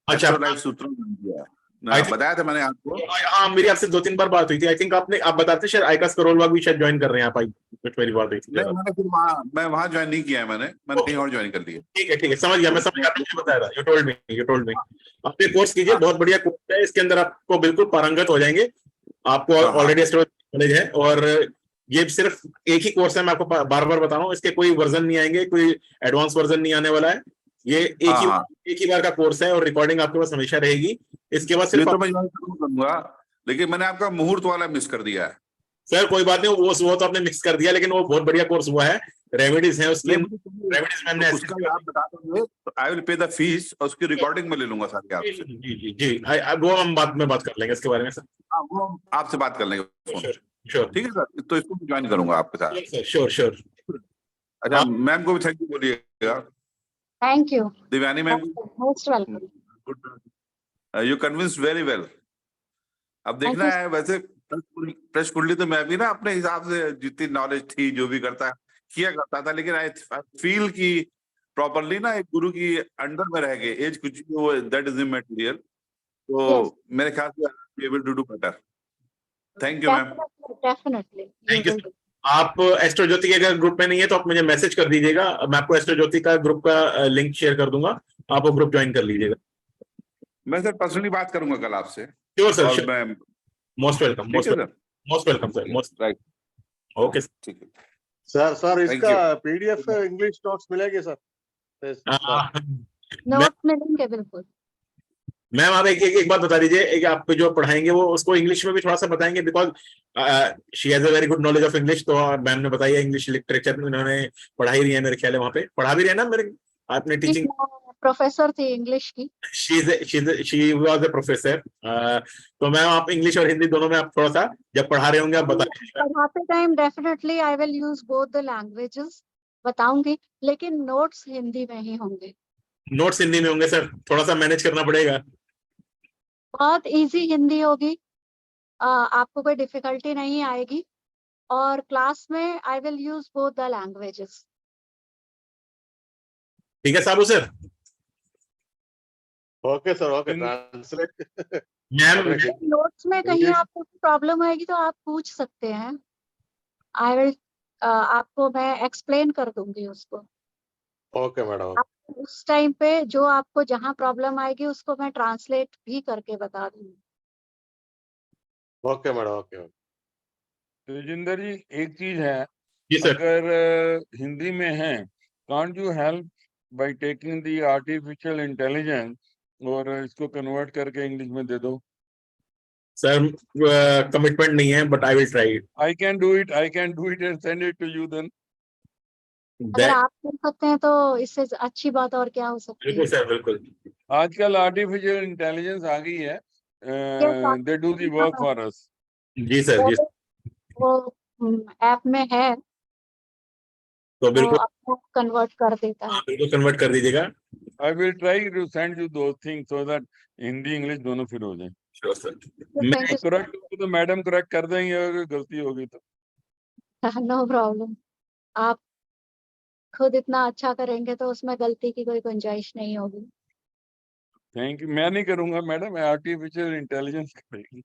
अच्छा। एस्ट्रो लाइफ सूत्रों में ज्वाइन किया है, बताया था मैंने आपको। हाँ मेरी आपसे 2-3 बार बात हुई थी। आई थिंक आप बताते शायद आईकास करोल बाग भी शायद ज्वाइन कर रहे हैं आप। कुछ मेरी बात हुई थी। नहीं मैंने फिर मैं वहां ज्वाइन नहीं किया है, मैंने कहीं और ज्वाइन कर लिया। ठीक है समझ गया, मैं समझ गया, आपने मुझे बताया था। यू टोल्ड मी आप ये कोर्स कीजिए, बहुत बढ़िया कोर्स है, इसके अंदर आपको बिल्कुल पारंगत हो जाएंगे। आपको ऑलरेडी नॉलेज है और ये सिर्फ एक ही कोर्स है, मैं आपको बार बार बता रहा हूँ, इसके कोई वर्जन नहीं आएंगे, कोई एडवांस वर्जन नहीं आने वाला है। ये एक ही बार का कोर्स है और रिकॉर्डिंग आपके पास हमेशा रहेगी। इसके बाद सिर्फ तो मैं ज्वाइन करूंगा, लेकिन मैंने आपका मुहूर्त वाला मिस कर दिया है। सर कोई बात नहीं, वो तो आपने मिक्स कर दिया, लेकिन वो बहुत बढ़िया कोर्स हुआ है। रेमेडीज है उसकी, रेमेडीज में हमने उसका आप बता दोगे तो I will pay the fees और उसकी रिकॉर्डिंग में ले लूंगा सारी आपसे। जी वो हम बाद में बात कर लेंगे इसके बारे में सर। हाँ वो हम आपसे बात कर लेंगे। श्योर ठीक है सर, तो इसको ज्वाइन करूंगा आपके साथ। श्योर। अच्छा मैम को भी थैंक यू बोलिएगा। Thank you. Divyani ma'am, most welcome. You convinced very well. अब देखना है, वैसे प्रेस कुंडली तो मैं भी ना अपने हिसाब से जितनी नॉलेज थी जो भी किया करता था, लेकिन आई फील कि प्रॉपरली ना एक गुरु की अंडर में रह गए, एज कुछ भी हो, दैट इज इमैटेरियल। तो मेरे ख्याल से be able to do better. Thank you ma'am. Definitely thank you. आप एस्ट्रो ज्योति के अगर ग्रुप में नहीं है तो आप मुझे मैसेज कर दीजिएगा, मैं आपको एस्ट्रो ज्योति का ग्रुप का लिंक शेयर कर दूंगा, आप वो ग्रुप ज्वाइन कर लीजिएगा। मैं सर पर्सनली बात करूंगा कल आपसे। श्योर सर, और मैं most welcome sir, most right. Okay ठीक है सर इसका पीडीएफ इंग्लिश नोट्स मिलेंगे सर? नोट मिलेंगे बिल्कुल। मैम आप एक बात बता दीजिए, एक आप जो पढ़ाएंगे वो उसको इंग्लिश में भी थोड़ा सा बताएंगे, because she has a very good knowledge of English. तो मैम ने बताया इंग्लिश लिटरेचर में उन्होंने पढ़ाई रही है, मेरे ख्याल है वहाँ पे पढ़ा भी रहे ना मेरे आपने टीचिंग। प्रोफेसर थी इंग्लिश की। She was a professor. तो मैम आप इंग्लिश और हिंदी दोनों में आप थोड़ा सा जब पढ़ा रहे होंगे आप बता दीजिएगा। पढ़ाते time definitely I will use both the languages, बताऊंगी, लेकिन नोट्स हिंदी में ही होंगे। नोट्स हिंदी में होंगे सर, थोड़ा सा मैनेज करना पड़ेगा। बहुत इजी हिंदी होगी, आपको कोई डिफिकल्टी नहीं आएगी, और क्लास में I will use both the languages. ठीक है Sabu sir? Okay sir, okay. Translate ma'am notes में कहीं आपको प्रॉब्लम आएगी तो आप पूछ सकते हैं, आई विल आपको मैं एक्सप्लेन कर दूंगी उसको। Okay madam. उस टाइम पे जो आपको जहाँ प्रॉब्लम आएगी उसको मैं ट्रांसलेट भी करके बता दूंगी। Okay madam, okay. Tejinder ji एक चीज है, जी सर। अगर हिंदी में है, can't you help by taking the artificial intelligence और इसको कन्वर्ट करके इंग्लिश में दे दो। सर कमिटमेंट नहीं है, but I will try it. I can do it and send it to you then. अगर आप कर सकते हैं तो इससे अच्छी बात और क्या हो सकती है। बिल्कुल सर, बिल्कुल। आजकल आर्टिफिशियल इंटेलिजेंस आ गई है, they do the work for us. जी सर, जी वो ऐप में है तो वो बिल्कुल आपको कन्वर्ट कर देता है। बिल्कुल कन्वर्ट कर दीजिएगा। I will try to send you those things so that Hindi English दोनों फिर हो जाए। Sure sir. Thank you, sir. Correct होगी तो मैडम करेक्ट कर देंगे, अगर गलती होगी तो। No problem. आप खुद इतना अच्छा करेंगे तो उसमें गलती की कोई गुंजाइश नहीं होगी। Thank you. मैं नहीं करूंगा मैडम, आर्टिफिशियल इंटेलिजेंस करेगी।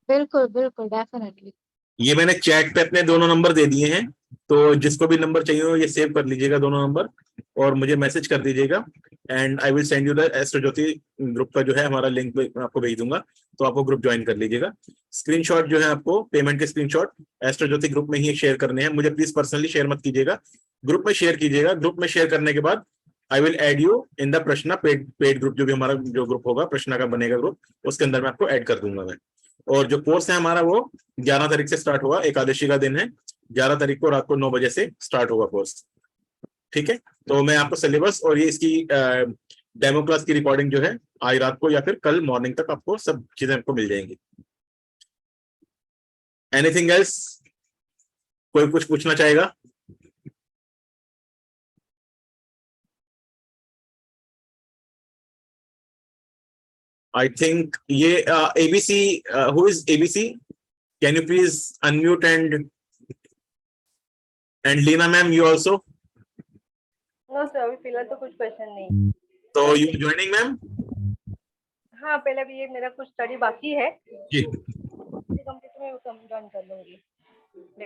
बिल्कुल बिल्कुल, डेफिनेटली। ये मैंने चैट पे अपने दोनों नंबर दे दिए हैं, तो जिसको भी नंबर चाहिए हो ये सेव कर लीजिएगा दोनों नंबर और मुझे मैसेज कर दीजिएगा and I will send you the astro Jyoti group का जो है हमारा लिंक मैं आपको भेज दूंगा, तो आपको ग्रुप ज्वाइन कर लीजिएगा। स्क्रीनशॉट जो है आपको पेमेंट के स्क्रीनशॉट एस्ट्रो ज्योति ग्रुप में ही शेयर करने हैं, मुझे प्लीज पर्सनली शेयर मत कीजिएगा, ग्रुप में शेयर कीजिएगा। ग्रुप में शेयर करने के बाद I will add you in the प्रश्ना पेड ग्रुप, जो भी हमारा जो ग्रुप होगा प्रश्ना का बनेगा ग्रुप, उसके अंदर मैं आपको ऐड कर दूंगा मैं। और जो कोर्स है हमारा वो 11 तारीख से स्टार्ट होगा, एकादशी का दिन है, 11 तारीख को रात को 9 बजे से स्टार्ट होगा कोर्स। ठीक है, तो मैं आपको सिलेबस और ये इसकी डेमो क्लास की रिकॉर्डिंग जो है आज रात को या फिर कल मॉर्निंग तक आपको सब चीजें आपको मिल जाएंगी। एनीथिंग एल्स, कोई कुछ पूछना चाहेगा? I think ये ABC, who is ABC? Can you please unmute and Lina ma'am, you also? No sir, अभी फिलहाल तो कुछ क्वेश्चन नहीं। So you joining ma'am? हाँ, पहले अभी ये मेरा कुछ स्टडी बाकी है जी कंप्लीट में ज्वाइन कर लूंगी।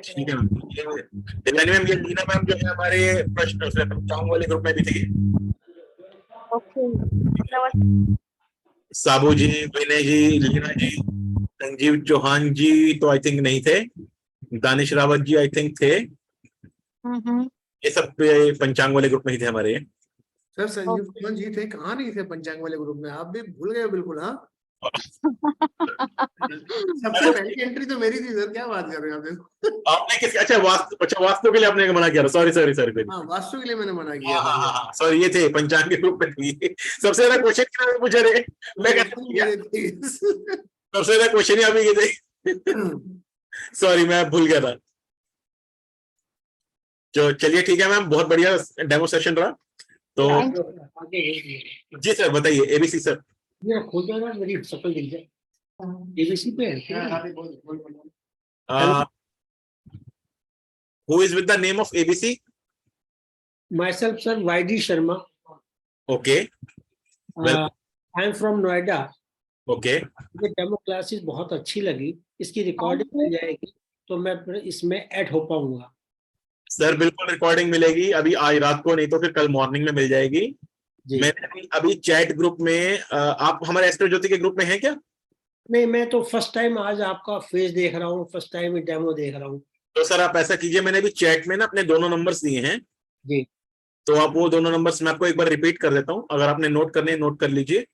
ठीक है मैम। ये लीना मैम जो है हमारे प्रश्न पंचांग वाले ग्रुप में भी थी। नमस्ते। साबू जी, विनय जी, लीना जी, संजीव चौहान जी तो आई थिंक नहीं थे, दानिश रावत जी आई थिंक थे, ये सब पंचांग वाले ग्रुप में ही थे हमारे। सर संजीव चौहान जी थे, कहाँ नहीं थे पंचांग वाले ग्रुप में? आप भी भूल गए बिल्कुल। हाँ सबसे पहली एंट्री तो मेरी थी सर, क्या बात कर रहे हैं आप? देखो आपने किस अच्छा वास्तु के लिए आपने मना किया? सॉरी। हाँ, वास्तु के लिए मैंने मना किया। सॉरी, ये थे पंचांग के ग्रुप में थी। सबसे ज्यादा क्वेश्चन पूछे रहे, मैं सबसे ज्यादा क्वेश्चन ही आप ये थे। सॉरी, मैं भूल गया था। तो चलिए ठीक है मैम, बहुत बढ़िया डेमो सेशन रहा। तो जी सर बताइए, एबीसी सर। मेरी सफल एबीसी पे Who is with the name of ABC? myself sir YD Sharma. Okay. Well, I am from Noida. Okay. ये डेमो क्लासेस बहुत अच्छी लगी, इसकी रिकॉर्डिंग मिल जाएगी तो मैं इसमें ऐड हो पाऊंगा। सर बिल्कुल रिकॉर्डिंग मिलेगी, अभी आज रात को नहीं तो फिर कल मॉर्निंग में मिल जाएगी। मैंने अभी चैट ग्रुप में, आप हमारे एस्ट्रो ज्योति के ग्रुप में हैं क्या? नहीं, मैं तो फर्स्ट टाइम आज आपका फेस देख रहा हूँ, फर्स्ट टाइम डेमो देख रहा हूँ। तो सर आप ऐसा कीजिए, मैंने अभी चैट में ना अपने दोनों नंबर्स दिए हैं जी, तो आप वो दोनों नंबर्स मैं आपको एक बार रिपीट कर देता हूँ, अगर आपने नोट करने नोट कर लीजिए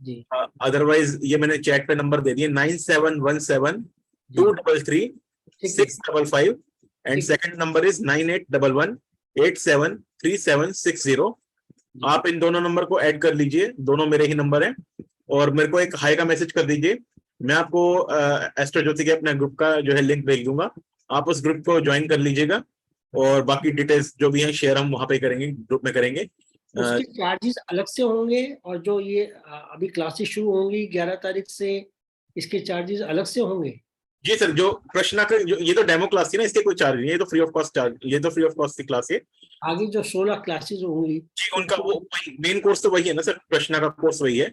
जी। अदरवाइज ये मैंने चैट पे नंबर दे दिए 9717 233 655 एंड सेकंड नंबर इज 9811 873760। आप इन दोनों नंबर को ऐड कर लीजिए, दोनों मेरे ही नंबर हैं, और मेरे को एक हाई का मैसेज कर दीजिए। मैं आपको एस्ट्रो ज्योति के अपने ग्रुप का जो है लिंक भेज दूंगा, आप उस ग्रुप को ज्वाइन कर लीजिएगा और बाकी डिटेल्स जो भी हैं शेयर हम वहां पे करेंगे, ग्रुप में करेंगे। उसके चार्जेस अलग से होंगे और जो ये अभी क्लासेस शुरू होंगी 11 तारीख से, इसके चार्जेस अलग से होंगे? जी सर, जो प्रश्न का ये तो डेमो क्लास थी ना, इसके कोई चार्ज नहीं है, ये तो फ्री ऑफ कॉस्ट चार्ज, ये तो फ्री ऑफ कॉस्ट की क्लास है। आगे जो 16 क्लासेस होंगी जी उनका वो मेन कोर्स तो वही है ना सर, प्रश्न का कोर्स वही है,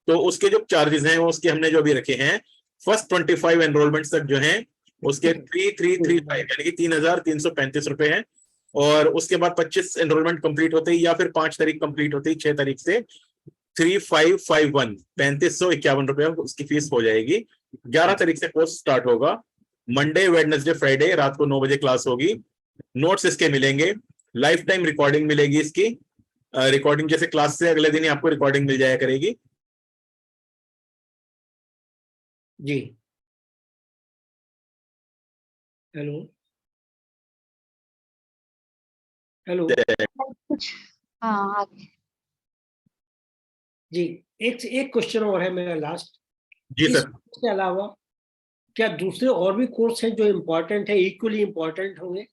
तो उसके जो चार्जेस हैं वो उसके हमने जो अभी रखे हैं फर्स्ट 25 एनरोलमेंट तक जो हैं उसके 3335 यानी कि 3335 रुपए हैं, और उसके बाद 25 एनरोलमेंट कंप्लीट होते ही या फिर 5 तारीख कंप्लीट होते ही 6 तारीख से 3551 3551 रुपए उसकी फीस हो जाएगी। 11 तारीख से कोर्स स्टार्ट होगा, मंडे वेडनेसडे फ्राइडे रात को 9 बजे क्लास होगी। नोट्स इसके मिलेंगे, लाइफ टाइम रिकॉर्डिंग मिलेगी इसकी, रिकॉर्डिंग जैसे क्लास से अगले दिन ही आपको रिकॉर्डिंग मिल जाया करेगी। जी। हेलो हेलो हाँ जी, एक क्वेश्चन और है मेरा लास्ट। जी सर। इसके अलावा क्या दूसरे और भी कोर्स हैं जो इम्पोर्टेंट है, इक्वली इम्पोर्टेंट होंगे?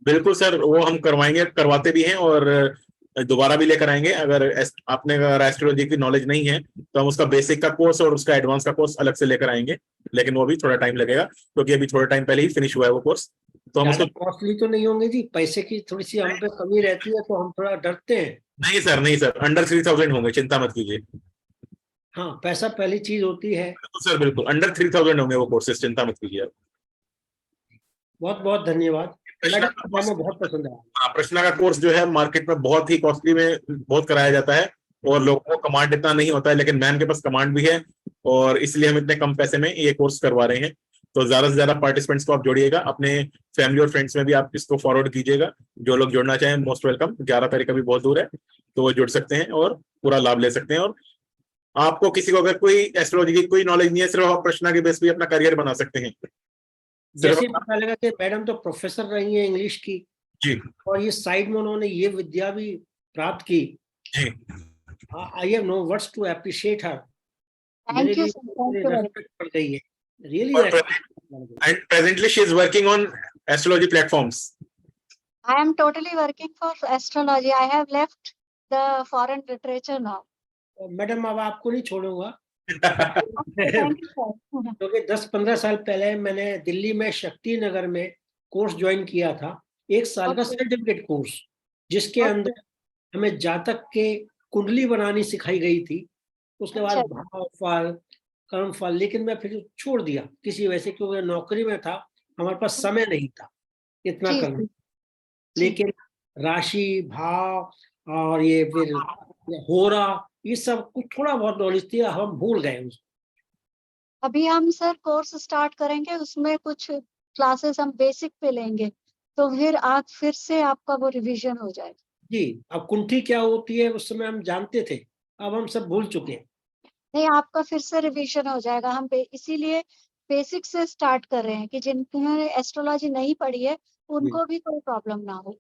बिल्कुल सर, वो हम करवाएंगे, करवाते भी हैं, और दोबारा भी लेकर आएंगे। अगर आपने अगर एस्ट्रोलॉजी की नॉलेज नहीं है तो हम उसका बेसिक का कोर्स और उसका एडवांस का कोर्स अलग से लेकर आएंगे, लेकिन वो भी थोड़ा टाइम लगेगा क्योंकि अभी थोड़ा टाइम पहले ही फिनिश हुआ है वो कोर्स। तो हम उसको कॉस्टली तो नहीं होंगे जी, पैसे की थोड़ी सी हम पे कमी रहती है तो हम थोड़ा डरते हैं। नहीं सर, नहीं सर, अंडर 3000 होंगे, चिंता मत कीजिए। हाँ, पैसा पहली चीज होती है। तो सर बिल्कुल अंडर 3000 होंगे वो कोर्सेज, चिंता मत कीजिए आप। बहुत बहुत धन्यवाद प्रश्न मैडम, मुझे बहुत पसंद आया। हाँ, प्रश्न का कोर्स जो है मार्केट में बहुत ही कॉस्टली में बहुत कराया जाता है और लोगों को कमांड इतना नहीं होता है, लेकिन मैम के पास कमांड भी है और इसलिए हम इतने कम पैसे में ये कोर्स करवा रहे हैं। तो ज्यादा से ज्यादा पार्टिसिपेंट्स को आप जोड़िएगा, अपने फैमिली और फ्रेंड्स में भी आप इसको फॉरवर्ड कीजिएगा। जो लोग जुड़ना चाहें मोस्ट वेलकम। 11 तारीख अभी बहुत दूर है तो वो जुड़ सकते हैं और पूरा लाभ ले सकते हैं। और आपको किसी को अगर कोई एस्ट्रोलॉजी की कोई नॉलेज नहीं है, सिर्फ आप प्रश्न के बेस पे अपना करियर बना सकते हैं। जैसे पता लगा कि मैडम तो प्रोफेसर रही है इंग्लिश की जी, और ये साइड में उन्होंने ये विद्या भी प्राप्त की। जी, I have no words to appreciate her. Thank you, sir. Thank you very much. Respect पड़ गई है really. and presently she is working on astrology platforms. I am totally working for astrology. I have left the foreign literature now. Madam अब आपको नहीं छोड़ूंगा Thank you, sir. क्योंकि 10-15 साल पहले मैंने दिल्ली में शक्ति नगर में कोर्स ज्वाइन किया था, 1 साल का Okay. सर्टिफिकेट कोर्स, जिसके Okay. अंदर हमें जातक के कुंडली बनानी सिखाई गई थी। उसके बाद अच्छा। भाव फल, कर्म फल, लेकिन मैं फिर छोड़ दिया किसी वजह से, क्योंकि नौकरी में था, हमारे पास समय नहीं था इतना जी, करने। जी। लेकिन राशि भाव और ये फिर होरा, ये सब कुछ थोड़ा बहुत नॉलेज थी, हम भूल गए उसको। अभी हम सर कोर्स स्टार्ट करेंगे, उसमें कुछ क्लासेस हम बेसिक पे लेंगे, तो फिर आज फिर से आपका वो रिवीजन हो जाएगा। जी, अब कुंठी क्या होती है उस समय हम जानते थे, अब हम सब भूल चुके हैं। नहीं, आपका फिर से रिवीजन हो जाएगा। हम इसीलिए बेसिक से स्टार्ट कर रहे हैं कि जिन्होंने एस्ट्रोलॉजी नहीं पढ़ी है उनको भी कोई प्रॉब्लम ना हो।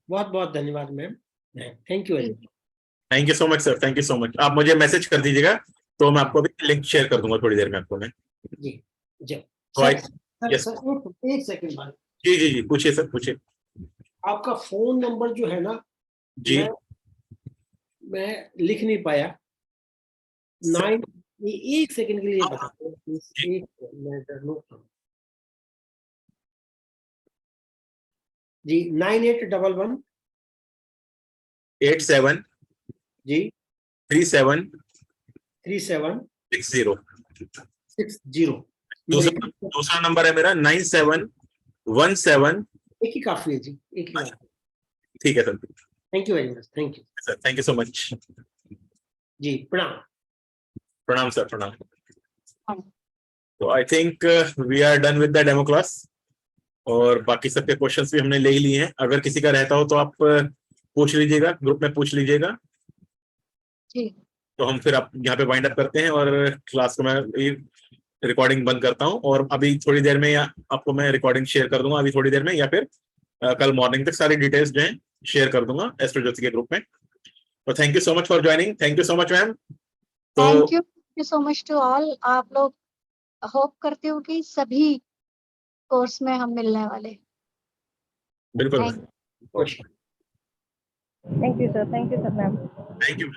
बहुत बहुत धन्यवाद ma'am, thank you very much. Thank you so much sir, thank you so much. आप मुझे मैसेज कर दीजिएगा तो मैं आपको भी लिंक शेयर कर दूंगा थोड़ी देर में आपको मैं। जी जब तो सर, सर, yes. सर, एक सेकंड बाद, जी जी जी, पूछिए सर, पूछिए। आपका फोन नंबर जो है ना जी, मैं लिख नहीं पाया। 9 एक सेकंड के लिए बता दो प्लीज, एक मैं नोट करूं। जी 9811 87 जी 37 37 60। 60। दूसरा नंबर है मेरा 9717। एक ही काफी है जी, एक ही काफी। ठीक है sir, thank you very much, thank you sir, thank you so much. जी, प्रणाम। प्रणाम सर, प्रणाम। तो I think we are done with the demo class और बाकी सबके क्वेश्चंस भी हमने ले ही लिए हैं। अगर किसी का रहता हो तो आप पूछ लीजिएगा, ग्रुप में पूछ लीजिएगा। जी, तो हम फिर आप यहाँ पे वाइंड अप करते हैं और क्लास को मैं रिकॉर्डिंग बंद करता हूँ और अभी थोड़ी देर में या आपको मैं रिकॉर्डिंग शेयर कर दूंगा अभी थोड़ी देर में, या फिर कल मॉर्निंग तक सारी डिटेल्स जो हैं शेयर कर दूंगा एस्ट्रोज्योति के ग्रुप में। तो thank you so much for joining, thank you so much ma'am. Thank you so much to all. आप लोग, होप करती हूँ कि सभी कोर्स में हम मिलने वाले। बिल्कुल, Thank Question. Thank you sir, ma'am. Thank you.